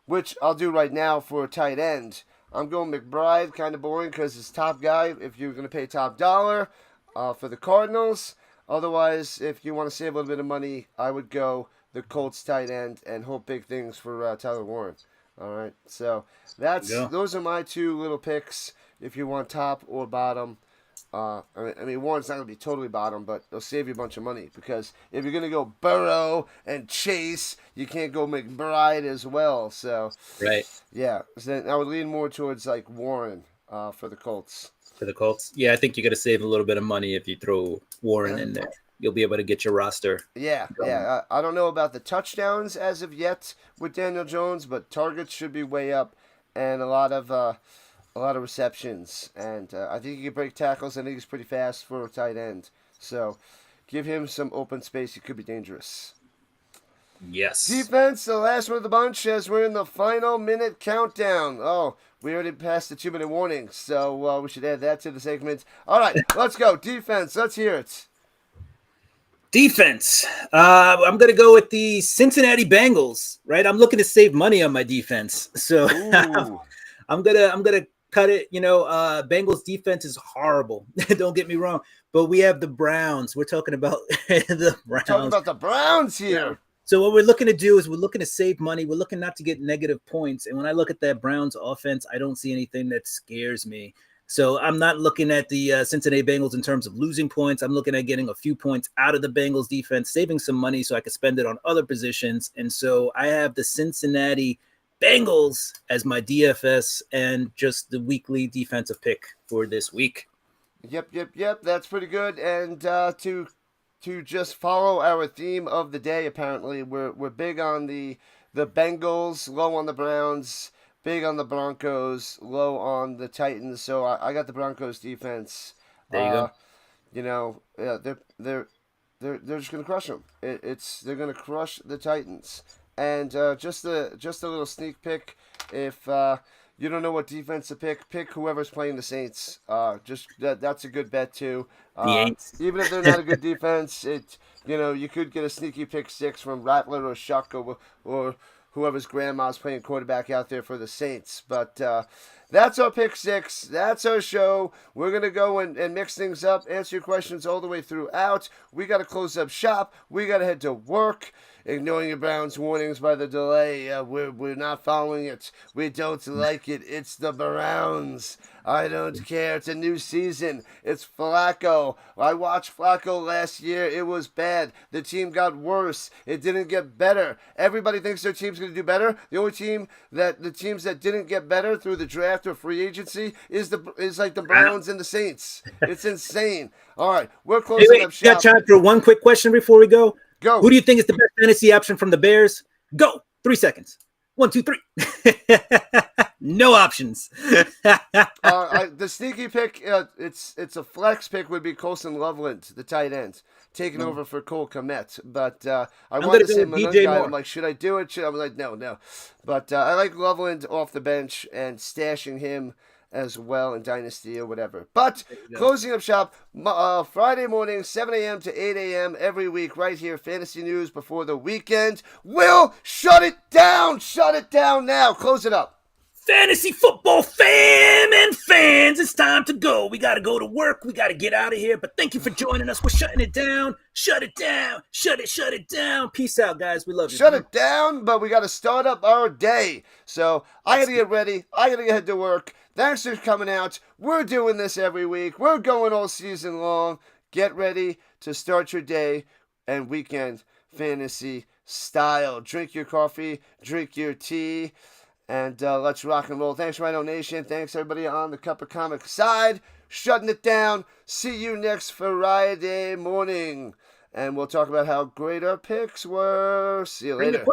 which I'll do right now for a tight end. I'm going McBride, kind of boring because it's top guy. If you're going to pay top dollar for the Cardinals, otherwise, if you want to save a little bit of money, I would go the Colts tight end and hope big things for Tyler Warren. All right, so Go. those are my two little picks. If you want top or bottom, I mean Warren's not gonna be totally bottom, but it'll save you a bunch of money because if you're gonna go Burrow and Chase, you can't go McBride as well. So Right. yeah, so then I would lean more towards like Warren for the Colts. For the Colts. Yeah, I think you got to save a little bit of money if you throw Warren in there. You'll be able to get your roster. Yeah, going. yeah. I don't know about the touchdowns as of yet with Daniel Jones, but targets should be way up, and a lot of receptions. And I think he can break tackles. I think he's pretty fast for a tight end. So give him some open space. He could be dangerous. Yes. Defense, the last one of the bunch, as we're in the final minute countdown. Oh, we already passed the 2-minute warning, so we should add that to the segment. All right, let's go. Defense, let's hear it. Defense. I'm going to go with the Cincinnati Bengals, right? I'm looking to save money on my defense. So I'm gonna cut it. You know, Bengals defense is horrible. Don't get me wrong, but we have the Browns. We're talking about the Browns. We're talking about the Browns here. Yeah. So what we're looking to do is we're looking to save money. We're looking not to get negative points. And when I look at that Browns offense, I don't see anything that scares me. So I'm not looking at the Cincinnati Bengals in terms of losing points. I'm looking at getting a few points out of the Bengals defense, saving some money so I can spend it on other positions. And so I have the Cincinnati Bengals as my DFS and just the weekly defensive pick for this week. Yep. That's pretty good. And to just follow our theme of the day, apparently we're big on the Bengals, low on the Browns, big on the Broncos, low on the Titans. So I got the Broncos defense. There you go. You know, they're just gonna crush them. They're gonna crush the Titans. And just a little sneak pick. If you don't know what defense to pick whoever's playing the Saints. That's a good bet too. Even if they're not a good defense, you could get a sneaky pick six from Rattler or Shuck or whoever's grandma's playing quarterback out there for the Saints. But that's our pick six. That's our show. We're going to go and mix things up, answer your questions all the way throughout. We got to close up shop. We got to head to work. Ignoring your Browns' warnings by the delay. We're not following it. We don't like it. It's the Browns. I don't care. It's a new season. It's Flacco. I watched Flacco last year. It was bad. The team got worse. It didn't get better. Everybody thinks their team's going to do better. The only teams that didn't get better through the draft or free agency is like the Browns and the Saints. It's insane. All right, we're closing up shop. Got time for one quick question before we go. Go. Who do you think is the best fantasy option from the Bears? Go. 3 seconds. 1, 2, 3. No options. The sneaky pick, it's a flex pick, would be Colson Loveland, the tight end, taking over for Cole Kmet. But I wanted to say DJ Moore. I'm like, should I do it? I'm like, no. But I like Loveland off the bench and stashing him as well in Dynasty or whatever. But closing up shop, Friday morning, 7 a.m. to 8 a.m. every week right here, Fantasy News before the weekend. Will shut it down. Shut it down now. Close it up. Fantasy football fam and fans, it's time to go. We got to go to work. We got to get out of here. But thank you for joining us. We're shutting it down. Shut it down. Shut it down. Peace out, guys. We love you. Shut it down, but we got to start up our day. So I got to get ready. I got to head to work. Thanks for coming out. We're doing this every week. We're going all season long. Get ready to start your day and weekend fantasy style. Drink your coffee. Drink your tea. And let's rock and roll. Thanks, Rhino Nation. Thanks, everybody on the Cup of Comic side. Shutting it down. See you next Friday morning. And we'll talk about how great our picks were. See you later.